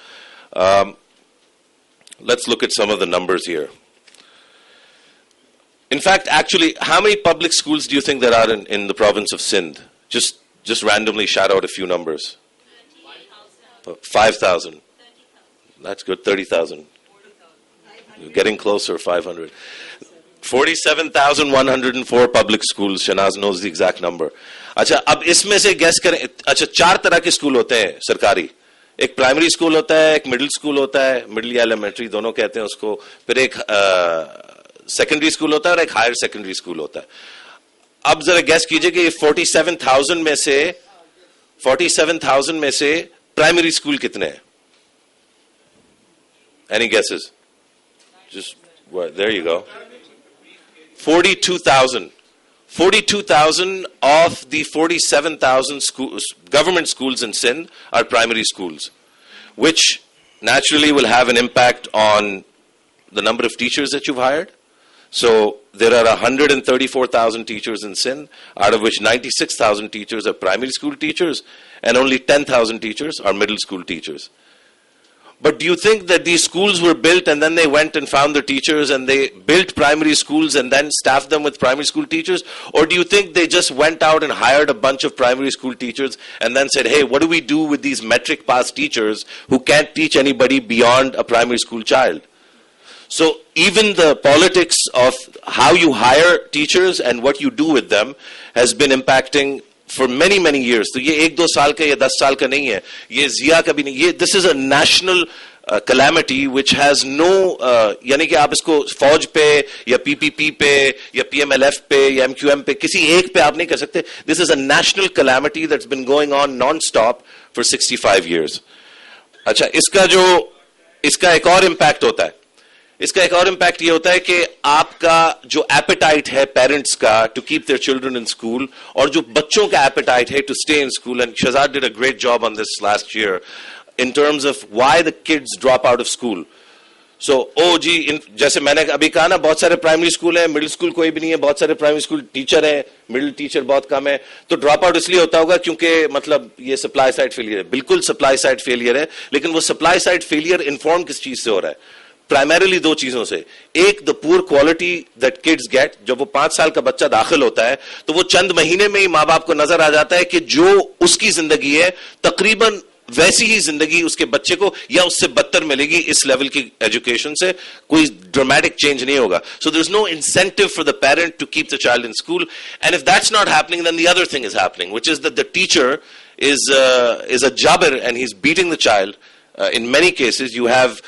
Let's look at some of the numbers here. In fact, actually, how many public schools do you think there are in the province of Sindh? Just randomly shout out a few numbers. 5,000. That's good. 30,000. You're getting closer. 500. 47,104 public schools. Shahnaz knows the exact number. اچھا اب اس میں سے gas کریں. اچھا 4 طرح کے school ہوتے ہیں سرکاری. ایک پرائمری اسکول ہوتا ہے, ایک مڈل اسکول ہوتا ہے, مڈل یا ایلیمنٹری دونوں کہتے ہیں اس کو, پھر ایک سیکنڈری اسکول ہوتا ہے اور ایک ہائر سیکنڈری اسکول ہوتا ہے. اب ذرا گیس کیجئے کہ یہ 47,000 میں سے پرائمری اسکول کتنے ہیں؟ Any guesses? Just what? There you go. 42,000. 42,000 of the 47,000 schools, government schools in Sindh are primary schools, which naturally will have an impact on the number of teachers that you've hired. So there are 134,000 teachers in Sindh, out of which 96,000 teachers are primary school teachers and only 10,000 teachers are middle school teachers. But do you think that these schools were built and then they went and found the teachers and they built primary schools and then staffed them with primary school teachers? Or do you think they just went out and hired a bunch of primary school teachers and then said, hey, what do we do with these metric pass teachers who can't teach anybody beyond a primary school child? So even the politics of how you hire teachers and what you do with them has been impacting for many, many years. تو یہ 1-2 سال کا یا 10 سال کا نہیں ہے, یہ ضیاء کا بھی نہیں. یہ this is a national calamity which has no یعنی کہ آپ اس کو فوج پہ یا پی پی پی پہ یا پی ایم ایل ایف پہ یا ایم کیو ایم پہ کسی ایک پہ آپ نہیں کر سکتے. This is a national calamity that's been going on non-stop for 65 years. اچھا اس کا ایک اور امپیکٹ ہوتا ہے. اس کا ایک اور امپیکٹ یہ ہوتا ہے کہ آپ کا جو ایپیٹائٹ ہے پیرنٹس کا to keep their children in school, اور جو بچوں کا ایپیٹائٹ ہے to stay in school. And Shahzad did a great job on this last year in terms of why the kids drop out of school. So جی جیسے میں نے ابھی کہا نا, بہت سارے پرائمری اسکول ہیں, مڈل اسکول کوئی بھی نہیں ہے, بہت سارے پرائمری اسکول ٹیچر ہیں, مڈل ٹیچر بہت کم ہے. تو ڈراپ آؤٹ اس لیے ہوتا ہوگا کیونکہ مطلب یہ سپلائی سائڈ فیلئر ہے. بالکل سپلائی سائڈ فیلئر ہے, لیکن وہ سپلائی سائڈ فیلئر انفارم کس چیز سے ہو رہا ہے؟ پرائمریلی 2 چیزوں سے. ایک دا poor quality that kids get. جب وہ 5 سال کا بچہ داخل ہوتا ہے تو وہ چند مہینے میں ہی ماں باپ کو نظر آ جاتا ہے کہ جو اس کی زندگی ہے تقریباً ویسی ہی زندگی اس کے بچے کو یا اس سے بدتر ملے گی اس لیول کی ایجوکیشن سے. کوئی ڈرامیٹک چینج نہیں ہوگا. So there is no incentive for the parent to keep the child in school. And if that's not happening then the other thing is happening, which is that the teacher is a jabber and he's beating the child. In many cases you have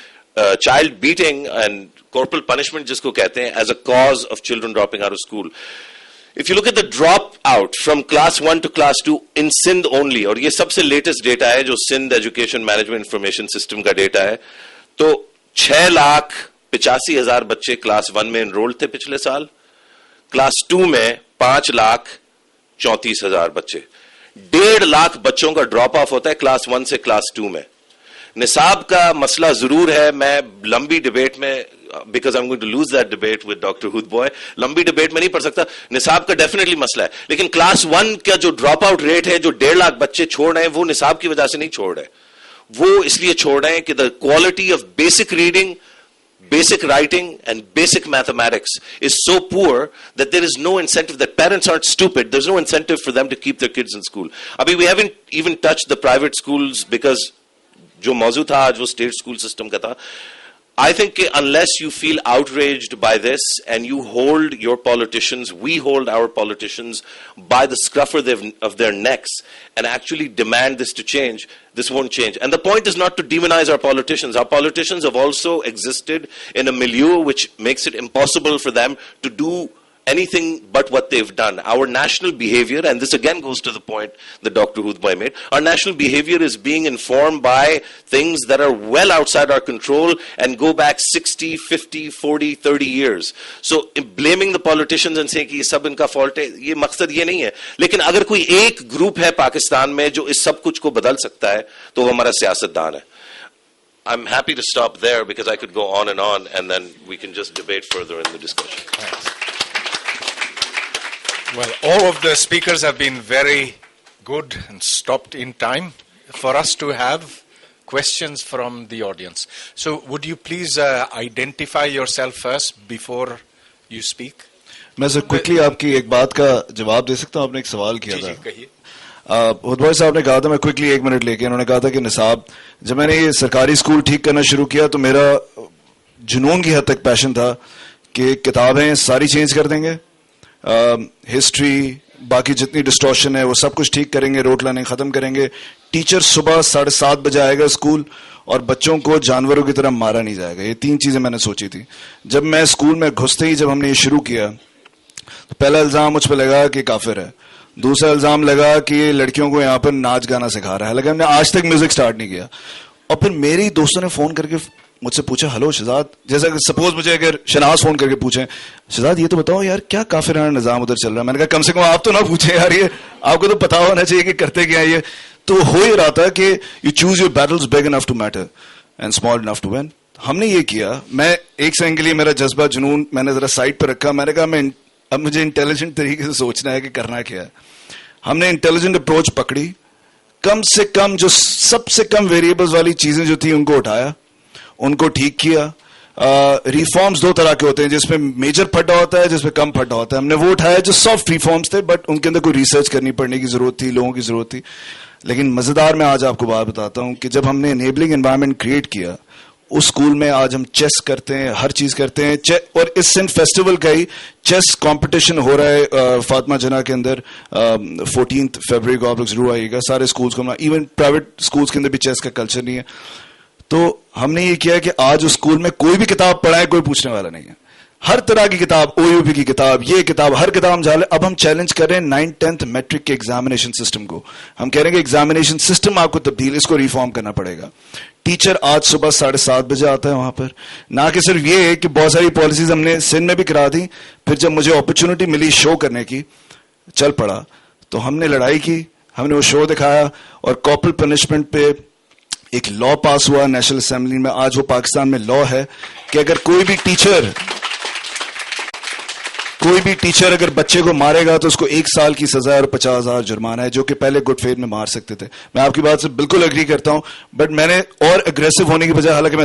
child beating and corporal punishment جس کو کہتے ہیں as a cause of children dropping out of school. If you look at the drop out from class 1 to class 2 in Sindh only, اور یہ سب سے latest data ہے جو Sindh education management information system کا ڈیٹا ہے, تو 6,85,000 بچے کلاس 1 میں انرولڈ تھے پچھلے سال. کلاس 2 میں 5,34,000 بچے. 1.5 لاکھ بچوں کا ڈراپ آف ہوتا ہے کلاس 1 سے کلاس 2 میں. نصاب کا مسئلہ ضرور ہے. میں لمبی ڈبیٹ میں, because I am going to lose that debate with doctor Hoodbhoy, لمبی ڈبیٹ میں نہیں پڑھ سکتا. نصاب کا ڈیفینیٹلی مسئلہ ہے, لیکن کلاس 1 کا جو ڈراپ آؤٹ ریٹ ہے, جو 1.5 لاکھ بچے چھوڑ رہے ہیں, وہ نصاب کی وجہ سے نہیں چھوڑ رہے. وہ اس لیے چھوڑ رہے ہیں کہ the quality of basic reading, basic writing and basic mathematics is so poor that there is no incentive, that parents aren't stupid, there's no incentive for them to keep their kids in school. Abhi we haven't even touched the private schools because jo mawzu tha aaj wo state school system ka tha. I think unless you feel outraged by this and you hold your politicians, we hold our politicians by the scruff of their necks and actually demand this to change, this won't change. And the point is not to demonize our politicians. Our politicians have also existed in a milieu which makes it impossible for them to do anything but what they've done. Our national behavior, and this again goes to the point that Dr. Hoodbhoy made, our national behavior is being informed by things that are well outside our control and go back 60, 50, 40, 30 years. So blaming the politicians and saying کہ یہ سب ان کا fault ہے, یہ مقصد یہ نہیں ہے. لیکن اگر کوئی ایک گروپ ہے پاکستان میں جو اس سب کچھ کو بدل سکتا ہے تو وہ ہمارا سیاستدان ہے. I'm happy to stop there because I could go on and then we can just debate further in the discussion. Thanks. Well, all of the speakers have been very good and stopped in time for us to have questions from the audience. So would you please identify yourself first before you speak? میں سر quickly آپ کی ایک بات کا جواب دے سکتا ہوں. آپ نے ایک سوال کیا تھا. کہیے. ہودبھوئی صاحب نے کہا تھا, میں کوئکلی 1 منٹ لے کے, انہوں نے کہا تھا کہ نصاب, جب میں نے یہ سرکاری اسکول ٹھیک کرنا شروع کیا تو میرا جنون کی حد تک پیشن تھا کہ کتابیں ساری چینج کر دیں گے, ہسٹری, باقی جتنی ڈسٹورشن ہے وہ سب کچھ ٹھیک کریں گے, روٹ لرننگ ختم کریں گے. ٹیچر صبح 7:30 بجے آئے گا اسکول, اور بچوں کو جانوروں کی طرح مارا نہیں جائے گا. یہ 3 چیزیں میں نے سوچی تھی. جب میں اسکول میں گھستے ہی جب ہم نے یہ شروع کیا تو پہلا الزام مجھ پہ لگا کہ کافر ہے, دوسرا الزام لگا کہ یہ لڑکیوں کو یہاں پر ناچ گانا سکھا رہا ہے, حالانکہ ہم نے آج تک میوزک سٹارٹ نہیں کیا. اور پھر میری دوستوں نے فون کر کے مجھ سے پوچھا, ہلو شہزاد, جیسا کہ سپوز مجھے اگر شہناز فون کر کے پوچھیں, شہزاد یہ تو بتاؤ یار کیا کافرانہ نظام ادھر چل رہا ہے. میں نے کہا کم سے کم آپ تو نہ پوچھیں یار, یہ آپ کو تو پتا ہونا چاہیے کہ کرتے کیا ہے یہ. تو ہو ہی رہا تھا کہ you choose your battles big enough to matter and small enough to win. ہم نے یہ کیا. میں ایک سیکنڈ کے لیے میرا جذبہ جنون میں نے ذرا سائڈ پہ رکھا. میں نے کہا اب مجھے انٹیلیجنٹ طریقے سے سوچنا ہے کہ کرنا کیا ہے. ہم نے انٹیلیجنٹ اپروچ پکڑی. کم سے کم جو سب سے کم ویریبلز والی چیزیں جو تھیں ان کو اٹھایا, ان کو ٹھیک کیا. ریفارمز 2 طرح کے ہوتے ہیں, جس میں میجر پھٹا ہوتا ہے, جس میں کم پھٹا ہوتا ہے. ہم نے وہ اٹھایا جو سافٹ ریفارمز تھے, بٹ ان کے اندر کوئی ریسرچ کرنی پڑنے کی ضرورت تھی, لوگوں کی ضرورت تھی. لیکن مزیدار میں آج آپ کو بات بتاتا ہوں کہ جب ہم نے انیبلنگ انوائرمنٹ کریٹ کیا, اس اسکول میں آج ہم چیس کرتے ہیں, ہر چیز کرتے ہیں. اور اس سندھ فیسٹیول کا ہی چیس کمپٹیشن ہو رہا ہے فاطمہ جناح کے اندر. 14 فروری کو آپ لوگ ضرور آئیے گا. سارے اسکولس کو, ایون پرائیویٹ اسکولس کے اندر بھی چیس کا کلچر نہیں ہے. تو ہم نے یہ کیا کہ آج اس اسکول میں کوئی بھی کتاب پڑھائے کوئی پوچھنے والا نہیں ہے. ہر طرح کی کتاب, او یو پی کی کتاب, یہ کتاب, ہر کتاب ہم جھالے. اب ہم چیلنج کر رہے ہیں 9th 10th میٹرک کے ایگزامینیشن سسٹم کو. ہم کہہ رہے ہیں کہ ایگزامینیشن سسٹم آپ کو تبدیل, اس کو ریفارم کرنا پڑے گا. ٹیچر آج صبح 7:30 بجے آتا ہے وہاں پر. نہ کہ صرف یہ ہے کہ بہت ساری پالیسیز ہم نے سندھ میں بھی کرا دی, پھر جب مجھے اپرچونٹی ملی شو کرنے کی, چل پڑا. تو ہم نے لڑائی کی, ہم نے وہ شو دکھایا, اور کارپورل پنشمنٹ پہ ایک لا پاس ہوا نیشنل اسمبلی میں. آج وہ پاکستان میں لا ہے کہ اگر کوئی بھی ٹیچر اگر بچے کو مارے گا تو اس کو 1 سال کی سزا اور 50,000 جرمانہ ہے, جو کہ پہلے گڈ فیتھ میں مار سکتے تھے. میں آپ کی بات سے بالکل اگری کرتا ہوں, بٹ میں نے اور اگریسو ہونے کی بجائے, حالانکہ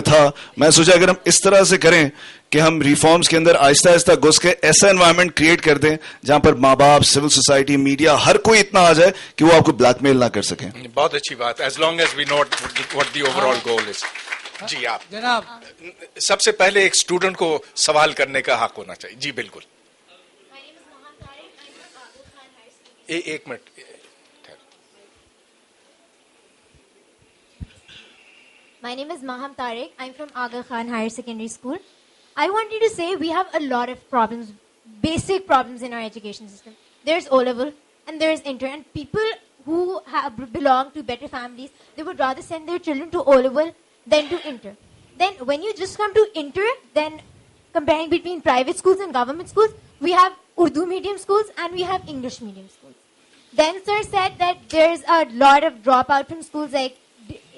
میں سوچا اگر ہم اس طرح سے کریں کہ ہم ریفارمز کے اندر آہستہ آہستہ گھس کے ایسا انوائرمنٹ کریٹ کر دیں جہاں پر ماں باپ, سول سوسائٹی, میڈیا, ہر کوئی اتنا آ جائے کہ وہ آپ کو بلیک میل نہ کر سکیں. بہت اچھی بات, as long as we know what the overall goal is. جی آپ جناب, سب سے پہلے ایک اسٹوڈنٹ کو سوال کرنے کا حق ہونا چاہیے. جی بالکل. ایک minute. My name is Maham Tariq. I'm from Aga Khan Higher Secondary School. I wanted to say we have a lot of problems, basic problems in our education system. There's O-level and there's inter, and people who belong to better families, they would rather send their children to O-level than to inter. Then when you just come to inter, then comparing between private schools and government schools, we have Urdu medium schools and we have English medium schools. Then sir said that there's a lot of dropout from schools, like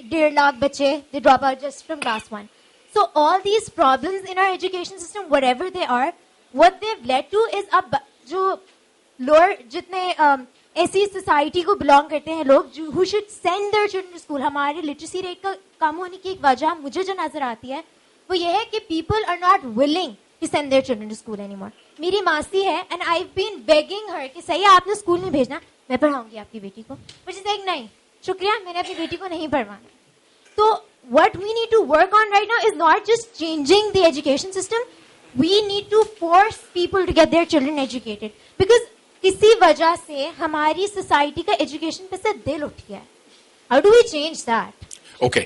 1.5 lakh bache, they drop out just from class 1. So all these problems in our education system, whatever they are, what they've led to is jo lower jitne ایسی society کو belong کرتے ہیں لوگ who should send their children to school. ہمارے literacy rate کا کم ہونے کی ایک وجہ مجھے جو نظر آتی ہے وہ یہ ہے کہ people are not willing to send their children to school anymore. میری ماسی ہے and I've been begging her کہ صحیح آپ نے اسکول نہیں بھیجنا, میں پڑھاؤں گی آپ کی بیٹی کو. But she's like نہیں شکریہ, میں نے اپنی بیٹی کو نہیں پڑھوانا. تو what we need to work on right now is not just changing the education system. We need to force people to get their children educated. Because کسی وجہ سے ہماری سوسائٹی کا ایجوکیشن پہ سے دل اٹھ گیا ہے. How do we change that? Okay.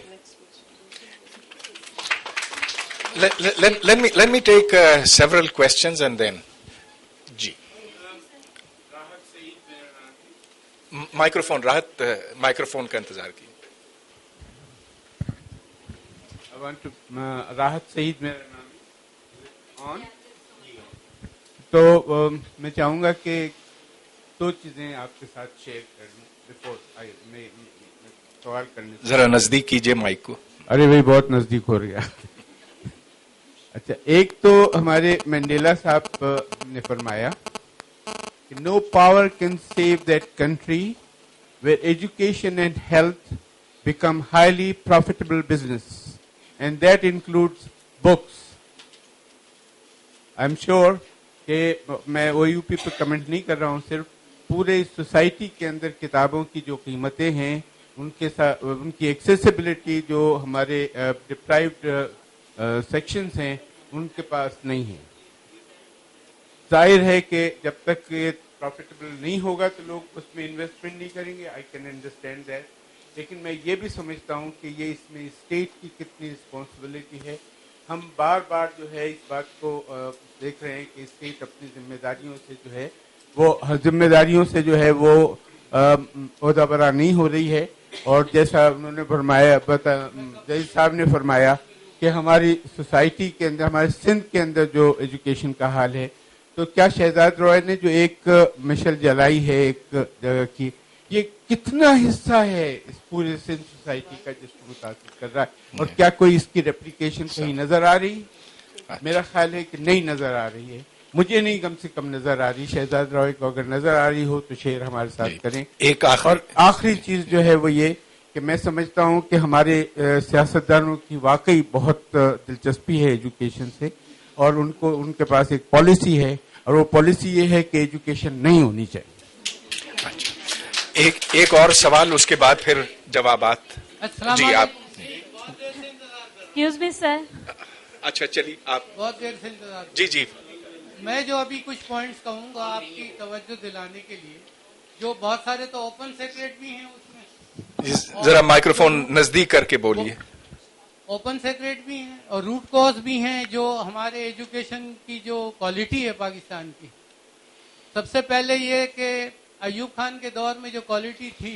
Let me take several questions and then. جی. مائکروفون راحت, مائکروفون کا انتظار کیجیے. راحت سعید میرا نام. تو میں چاہوں گا کہ 2 چیزیں آپ کے ساتھ شیئر کر لوں بفور میں سوال کرنے. ذرا نزدیک کیجیے مائک کو. ارے بھائی بہت نزدیک ہو رہا. اچھا, ایک تو ہمارے مینڈیلا صاحب نے فرمایا کہ no power can save that country where education and health become highly profitable business and that includes books. I am sure کہ میں او یو پی پہ کمنٹ نہیں کر رہا ہوں, صرف پورے سوسائٹی کے اندر کتابوں کی جو قیمتیں ہیں ان کی ایکسیسیبلٹی جو ہمارے ڈپرائیوڈ سیکشنز ہیں ان کے پاس نہیں ہے. ظاہر ہے کہ جب تک یہ پروفیٹیبل نہیں ہوگا تو لوگ اس میں انویسٹمنٹ نہیں کریں گے. I can understand that. لیکن میں یہ بھی سمجھتا ہوں کہ یہ اس میں اسٹیٹ کی کتنی رسپانسبلٹی ہے. ہم بار بار جو ہے اس بات کو دیکھ رہے ہیں کہ اسٹیٹ اپنی ذمہ داریوں سے جو ہے وہ عہدہ برا نہیں ہو رہی ہے. اور جیسا انہوں نے فرمایا, جید صاحب نے فرمایا کہ ہماری سوسائٹی کے اندر, ہمارے سندھ کے اندر جو ایجوکیشن کا حال ہے, تو کیا شہزاد روئے نے جو ایک مشل جلائی ہے ایک جگہ کی, یہ کتنا حصہ ہے اس پورے سندھ سوسائٹی کا جس کو متاثر کر رہا ہے, اور کیا کوئی اس کی ریپلیکیشن کہیں نظر آ رہی؟ میرا خیال ہے کہ نہیں نظر آ رہی ہے. مجھے نہیں کم سے کم نظر آ رہی. شہزاد روئے کو اگر نظر آ رہی ہو تو شیئر ہمارے ساتھ کریں. اور آخری چیز جو ہے وہ یہ کہ میں سمجھتا ہوں کہ ہمارے سیاستدانوں کی واقعی بہت دلچسپی ہے ایجوکیشن سے, اور ان کے پاس ایک پالیسی ہے, اور وہ پالیسی یہ ہے کہ ایجوکیشن نہیں ہونی چاہیے. ایک اور سوال, اس کے بعد پھر جوابات. جی آپ. ایکسکیوز می سر. اچھا چلیے آپ. بہت دیر سے انتظار. جی میں جو ابھی کچھ پوائنٹس کہوں گا آپ کی توجہ دلانے کے لیے, جو بہت سارے تو اوپن سیکریٹ بھی ہیں اس میں. ذرا مائکروفون نزدیک کر کے بولیے. اوپن سیکریٹ بھی ہیں اور روٹ کاز بھی ہیں جو ہمارے ایجوکیشن کی جو کوالٹی ہے پاکستان کی. سب سے پہلے یہ کہ ایوب خان کے دور میں جو کوالٹی تھی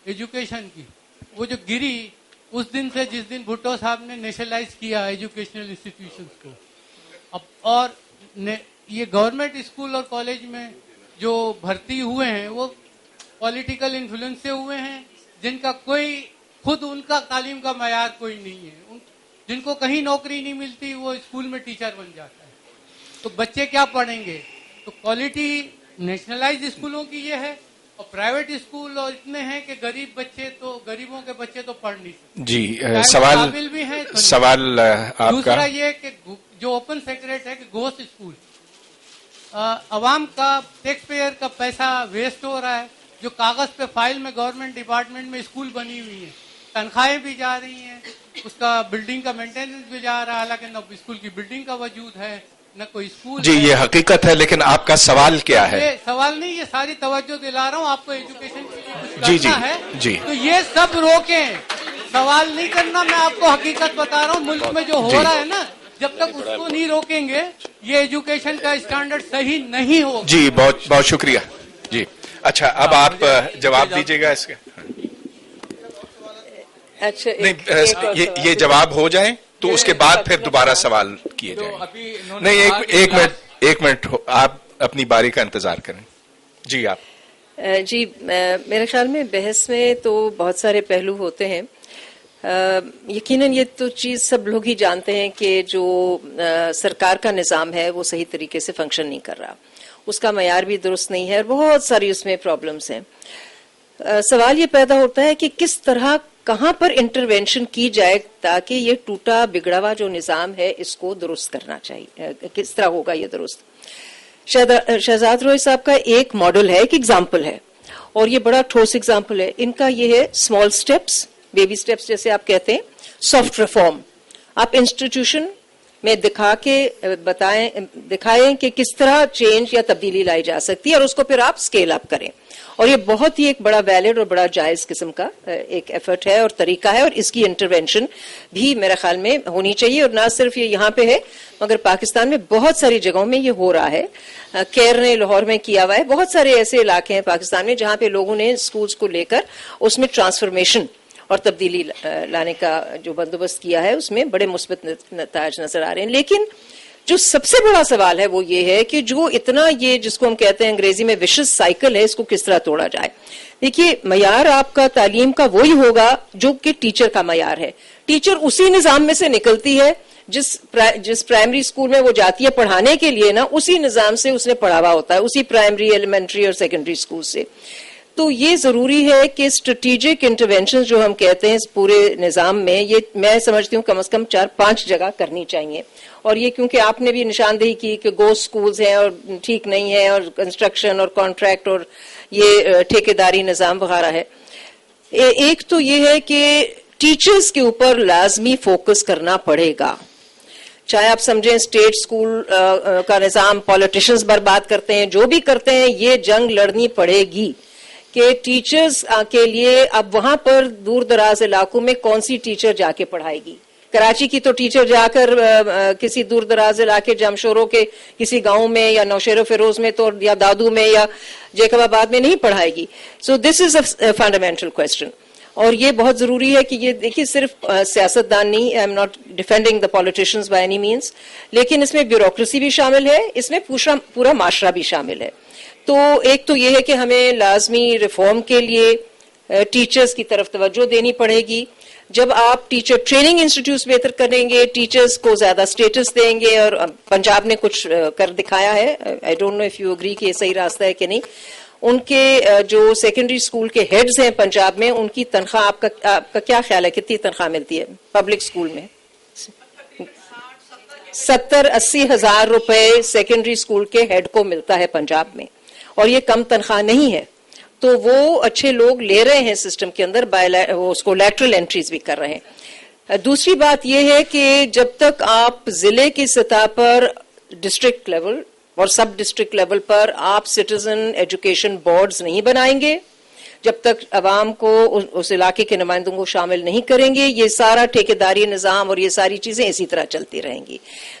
ایجوکیشن کی, وہ جو گری اس دن سے جس دن بھٹو صاحب نے نیشنلائز کیا ایجوکیشنل انسٹیٹیوشنز کو. اور یہ گورنمنٹ اسکول اور کالج میں جو بھرتی ہوئے ہیں وہ پولیٹیکل انفلوئنس سے ہوئے ہیں, جن کا کوئی خود ان کا تعلیم کا معیار کوئی نہیں ہے. جن کو کہیں نوکری نہیں ملتی وہ اسکول میں ٹیچر بن جاتا ہے. تو بچے کیا پڑھیں گے؟ تو کوالٹی نیشنلائز اسکولوں کی یہ ہے, اور پرائیویٹ اسکول اور اتنے ہیں کہ غریبوں کے بچے تو پڑھ نہیں سکتے. جی قابل بھی ہیں. سوال آپ کا. دوسرا یہ کہ جو اوپن سیکریٹ ہے کہ گھوسٹ اسکول, عوام کا ٹیکس پیئر کا پیسہ ویسٹ ہو رہا ہے. جو کاغذ پہ فائل میں گورنمنٹ ڈپارٹمنٹ میں اسکول بنی ہوئی ہیں, تنخواہیں بھی جا رہی ہیں, اس کا بلڈنگ کا مینٹیننس بھی جا رہا ہے, حالانکہ نہ اسکول کی بلڈنگ کا وجود ہے نہ کوئی اسکول. جی یہ حقیقت ہے, لیکن آپ کا سوال کیا ہے؟ یہ سوال نہیں, یہ ساری توجہ دلا رہا ہوں آپ کو ایجوکیشن کے لیے کچھ جی کرنا ہے. جی تو یہ سب روکیں, سوال نہیں کرنا. میں آپ کو حقیقت بتا رہا ہوں, ملک میں جو ہو رہا ہے نا, جب تک اس کو نہیں روکیں گے یہ ایجوکیشن کا اسٹینڈرڈ صحیح نہیں ہوگا. جی بہت بہت شکریہ. جی اچھا, اب آپ جواب دیجیے گا اس کے. اچھا نہیں, یہ جواب ہو جائیں تو اس کے بعد پھر دوبارہ سوال کیے جائیں. نہیں, ایک منٹ آپ اپنی باری کا انتظار کریں. جی آپ. جی میرے خیال میں بحث میں تو بہت سارے پہلو ہوتے ہیں. یقیناً یہ تو چیز سب لوگ ہی جانتے ہیں کہ جو سرکار کا نظام ہے وہ صحیح طریقے سے فنکشن نہیں کر رہا, اس کا معیار بھی درست نہیں ہے, اور بہت ساری اس میں پرابلمس ہیں. سوال یہ پیدا ہوتا ہے کہ کس طرح کہاں پر انٹرونشن کی جائے تاکہ یہ ٹوٹا بگڑا ہوا جو نظام ہے اس کو درست کرنا چاہیے. کس طرح ہوگا یہ درست؟ شہزاد روئے صاحب کا ایک ماڈل ہے, ایک ایگزامپل ہے, اور یہ بڑا ٹھوس ایگزامپل ہے. ان کا یہ ہے اسمال سٹیپس, بیبی سٹیپس جیسے آپ کہتے ہیں, سافٹ ریفارم. آپ انسٹیٹیوشن میں دکھائیں کہ کس طرح چینج یا تبدیلی لائی جا سکتی ہے, اور اس کو پھر آپ اسکیل اپ کریں. اور یہ بہت ہی ایک بڑا ویلڈ اور بڑا جائز قسم کا ایک ایفرٹ ہے اور طریقہ ہے, اور اس کی انٹرونشن بھی میرے خیال میں ہونی چاہیے. اور نہ صرف یہ یہاں پہ ہے مگر پاکستان میں بہت ساری جگہوں میں یہ ہو رہا ہے. کیئر نے لاہور میں کیا ہوا ہے. بہت سارے ایسے علاقے ہیں پاکستان میں جہاں پہ لوگوں نے اسکولس کو لے کر اس میں ٹرانسفارمیشن اور تبدیلی لانے کا جو بندوبست کیا ہے اس میں بڑے مثبت نتائج نظر آ رہے ہیں. لیکن جو سب سے بڑا سوال ہے وہ یہ ہے کہ جو اتنا یہ جس کو ہم کہتے ہیں انگریزی میں وشس سائیکل ہے, اس کو کس طرح توڑا جائے. دیکھیے, معیار آپ کا تعلیم کا وہی ہوگا جو کہ ٹیچر کا معیار ہے. ٹیچر اسی نظام میں سے نکلتی ہے جس پرائمری اسکول میں وہ جاتی ہے پڑھانے کے لیے نا, اسی نظام سے اس نے پڑھا ہوا ہوتا ہے, اسی پرائمری, ایلیمنٹری اور سیکنڈری اسکول سے. تو یہ ضروری ہے کہ اسٹریٹجک انٹرونشن جو ہم کہتے ہیں اس پورے نظام میں, یہ میں سمجھتی ہوں کم از کم 4-5 جگہ کرنی چاہیے. اور یہ کیونکہ آپ نے بھی نشاندہی کی کہ گو سکولز ہیں اور ٹھیک نہیں ہے, اور کنسٹرکشن اور کانٹریکٹ اور یہ ٹھیکیداری نظام وغیرہ ہے. ایک تو یہ ہے کہ ٹیچرز کے اوپر لازمی فوکس کرنا پڑے گا چاہے آپ سمجھیں اسٹیٹ اسکول کا نظام پالیٹیشنز برباد کرتے ہیں، جو بھی کرتے ہیں، یہ جنگ لڑنی پڑے گی کہ ٹیچرز کے لیے اب وہاں پر دور دراز علاقوں میں کون سی ٹیچر جا کے پڑھائے گی. کراچی کی تو ٹیچر جا کر کسی دور دراز علاقے جمشوروں کے کسی گاؤں میں یا نوشہر و فیروز میں تو یا دادو میں یا جیکب آباد میں نہیں پڑھائے گی. سو دس از اے فنڈامنٹل کوشچن. اور یہ بہت ضروری ہے کہ یہ دیکھیے صرف سیاست دان نہیں، I am not defending the politicians by any means, لیکن اس میں بیوروکریسی بھی شامل ہے، اس میں پورا معاشرہ بھی شامل ہے. تو ایک تو یہ ہے کہ ہمیں لازمی ریفارم کے لیے ٹیچرز کی طرف توجہ دینی پڑے گی. جب آپ ٹیچر ٹریننگ انسٹیٹیوٹس بہتر کریں گے، ٹیچرز کو زیادہ اسٹیٹس دیں گے، اور پنجاب نے کچھ کر دکھایا ہے، I don't know if you agree کہ یہ صحیح راستہ ہے کہ نہیں. ان کے جو سیکنڈری اسکول کے ہیڈز ہیں پنجاب میں، ان کی تنخواہ آپ کا کیا خیال ہے کتنی تنخواہ ملتی ہے پبلک اسکول میں؟ 70-80 ہزار روپے سیکنڈری اسکول کے ہیڈ کو ملتا ہے پنجاب میں، اور یہ کم تنخواہ نہیں ہے. تو وہ اچھے لوگ لے رہے ہیں سسٹم کے اندر، وہ اس کو لیٹرل انٹریز بھی کر رہے ہیں. دوسری بات یہ ہے کہ جب تک آپ ضلع کی سطح پر ڈسٹرکٹ لیول اور سب ڈسٹرکٹ لیول پر آپ سٹیزن ایجوکیشن بورڈز نہیں بنائیں گے، جب تک عوام کو اس علاقے کے نمائندوں کو شامل نہیں کریں گے، یہ سارا ٹھیکیداری نظام اور یہ ساری چیزیں اسی طرح چلتی رہیں گی.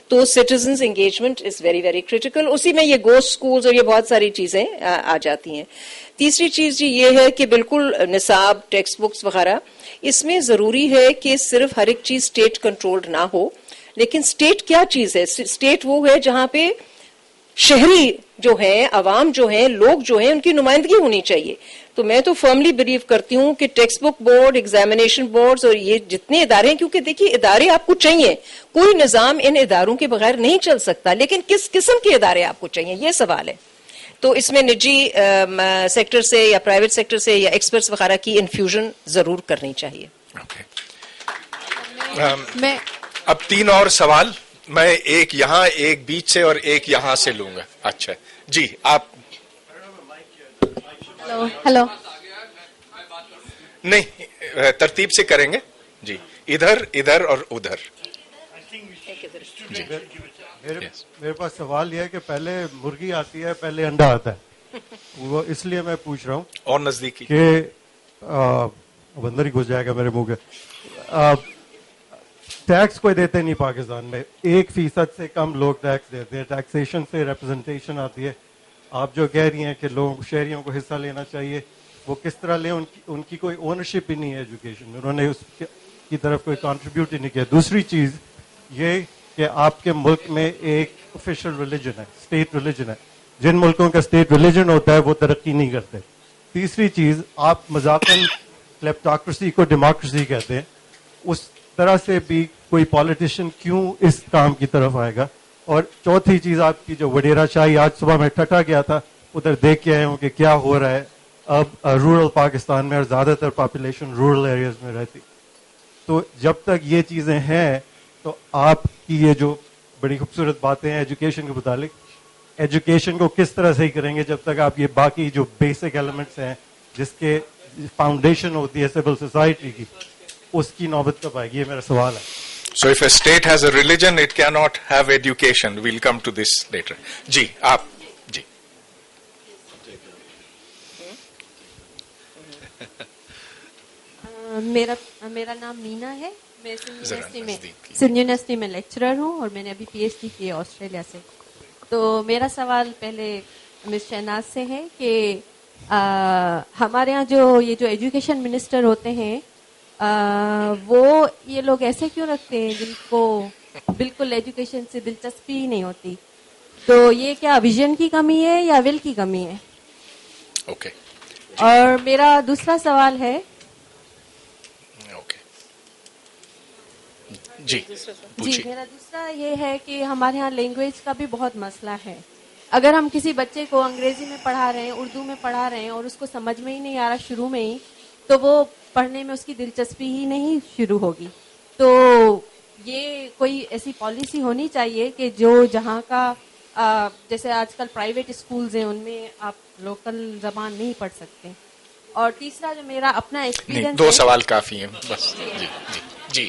تو citizens engagement is very very critical. اسی میں یہ گوسٹ سکولز اور یہ بہت ساری چیزیں آ جاتی ہیں. تیسری چیز جی یہ ہے کہ بالکل نصاب، ٹیکسٹ بکس وغیرہ، اس میں ضروری ہے کہ صرف ہر ایک چیز اسٹیٹ کنٹرولڈ نہ ہو. لیکن اسٹیٹ کیا چیز ہے؟ اسٹیٹ وہ ہے جہاں پہ شہری جو ہیں، عوام جو ہیں، لوگ جو ہیں، ان کی نمائندگی ہونی چاہیے. تو میں تو فرملی بلیو کرتی ہوں کہ text book board, examination boards اور یہ جتنے ادارے ہیں، کیونکہ دیکھیے ادارے آپ کو چاہیے، کوئی نظام ان اداروں کے بغیر نہیں چل سکتا، لیکن کس قسم کے ادارے آپ کو چاہیے یہ سوال ہے. تو اس میں نجی سیکٹر سے یا پرائیویٹ سیکٹر سے یا ایکسپرٹس وغیرہ کی انفیوژن ضرور کرنی چاہیے. اب 3 اور سوال، میں ایک یہاں، ایک بیچ سے اور ایک یہاں سے لوں گا. اچھا جی، آپ ہلو نہیں ترتیب سے کریں گے جی، ادھر اور ادھر. میرے پاس سوال یہ ہے کہ پہلے مرغی آتی ہے پہلے انڈا آتا ہے، وہ اس لیے میں پوچھ رہا ہوں اور نزدیکی کہ بندر ہی گھس جائے گا میرے منہ کے. ٹیکس کوئی دیتے نہیں پاکستان میں، 1% سے کم لوگ ٹیکس دیتے ہیں. ٹیکسیشن سے ریپرزنٹیشن آتی ہے. آپ جو کہہ رہی ہیں کہ لوگ شہریوں کو حصہ لینا چاہیے، وہ کس طرح لیں؟ ان کی کوئی اونرشپ ہی نہیں ہے ایجوکیشن میں، انہوں نے اس کی طرف کوئی کنٹریبیوٹ ہی نہیں کیا. دوسری چیز یہ کہ آپ کے ملک میں ایک آفیشیل ریلیجن ہے، اسٹیٹ ریلیجن ہے. جن ملکوں کا اسٹیٹ ریلیجن ہوتا ہے وہ ترقی نہیں کرتے. تیسری چیز، آپ مذاقاً کلیپٹاکریسی کو ڈیموکریسی کہتے ہیں، اس طرح سے بھی کوئی پالیٹیشین کیوں اس کام کی طرف آئے گا؟ اور چوتھی چیز، آپ کی جو وڈیرا شاہی، آج صبح میں ٹھٹا گیا تھا، ادھر دیکھ کے آیا ہوں کہ کیا ہو رہا ہے اب رورل پاکستان میں، اور زیادہ تر پاپولیشن رورل ایریاز میں رہتی. تو جب تک یہ چیزیں ہیں تو آپ کی یہ جو بڑی خوبصورت باتیں ہیں ایجوکیشن کے متعلق، ایجوکیشن کو کس طرح صحیح کریں گے جب تک آپ یہ باقی جو بیسک ایلیمنٹس ہیں جس کے فاؤنڈیشن ہوتی ہے سول سوسائٹی کی، اس کی نوبت کب آئے گی؟ یہ میرا سوال ہے. So if a state has a religion, it cannot have education. We'll come to this later. جی آپ جی. میرا نام مینا ہے، میں سندھ یونیورسٹی میں لیکچرر ہوں، اور میں نے ابھی پی ایچ ڈی کی ہے آسٹریلیا سے. تو میرا سوال پہلے مس شہناز سے ہے کہ ہمارے ہاں جو ایجوکیشن منسٹر ہوتے ہیں، وہ یہ لوگ ایسے کیوں رکھتے ہیں جن کو بالکل ایجوکیشن سے دلچسپی ہی نہیں ہوتی؟ تو یہ کیا ویژن کی کمی ہے یا ول کی کمی ہے؟ اوکے. اور میرا دوسرا سوال ہے جی میرا دوسرا یہ ہے کہ ہمارے ہاں لینگویج کا بھی بہت مسئلہ ہے. اگر ہم کسی بچے کو انگریزی میں پڑھا رہے ہیں، اردو میں پڑھا رہے ہیں، اور اس کو سمجھ میں ہی نہیں آ رہا شروع میں ہی، تو وہ پڑھنے میں اس کی دلچسپی ہی نہیں شروع ہوگی. تو یہ کوئی ایسی پالیسی ہونی چاہیے کہ جو جہاں کا جیسے آج کل پرائیویٹ اسکولز ہیں ان میں آپ لوکل زبان نہیں پڑھ سکتے. اور تیسرا جو میرا اپنا ایکسپیرینس، 2 سوال کافی ہیں بس. جی جی جی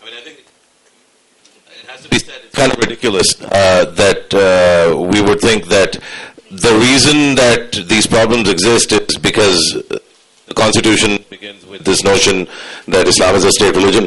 I mean, I think it has to be said, it's kind of ridiculous that we would think that the reason that these problems exist is because the Constitution begins with this notion that Islam is a state religion.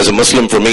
as a Muslim for me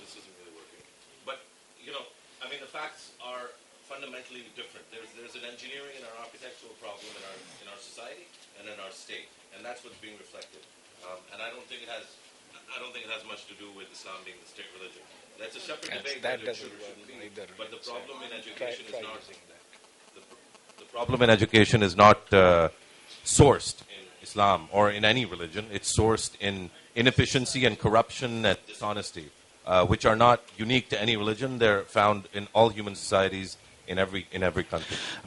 this isn't really working. But you know, I mean, the facts are fundamentally different. There's an engineering and an architectural problem in our society and in our state, and that's what's being reflected. And I don't think it has much to do with Islam being the state religion. That's a separate debate. That doesn't work either. But the problem in education is not the problem in education is not sourced in Islam or in any religion. It's sourced in inefficiency and corruption and dishonesty, which are not unique to any religion. They're found in all human societies. In every country.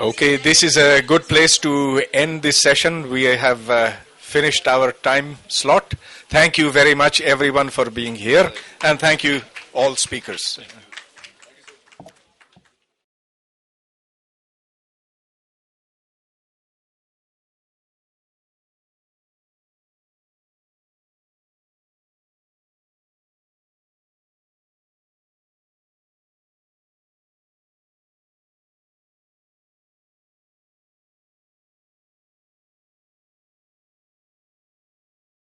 Okay, this is a good place to end this session. We have finished our time slot. Thank you very much everyone for being here, and thank you all speakers.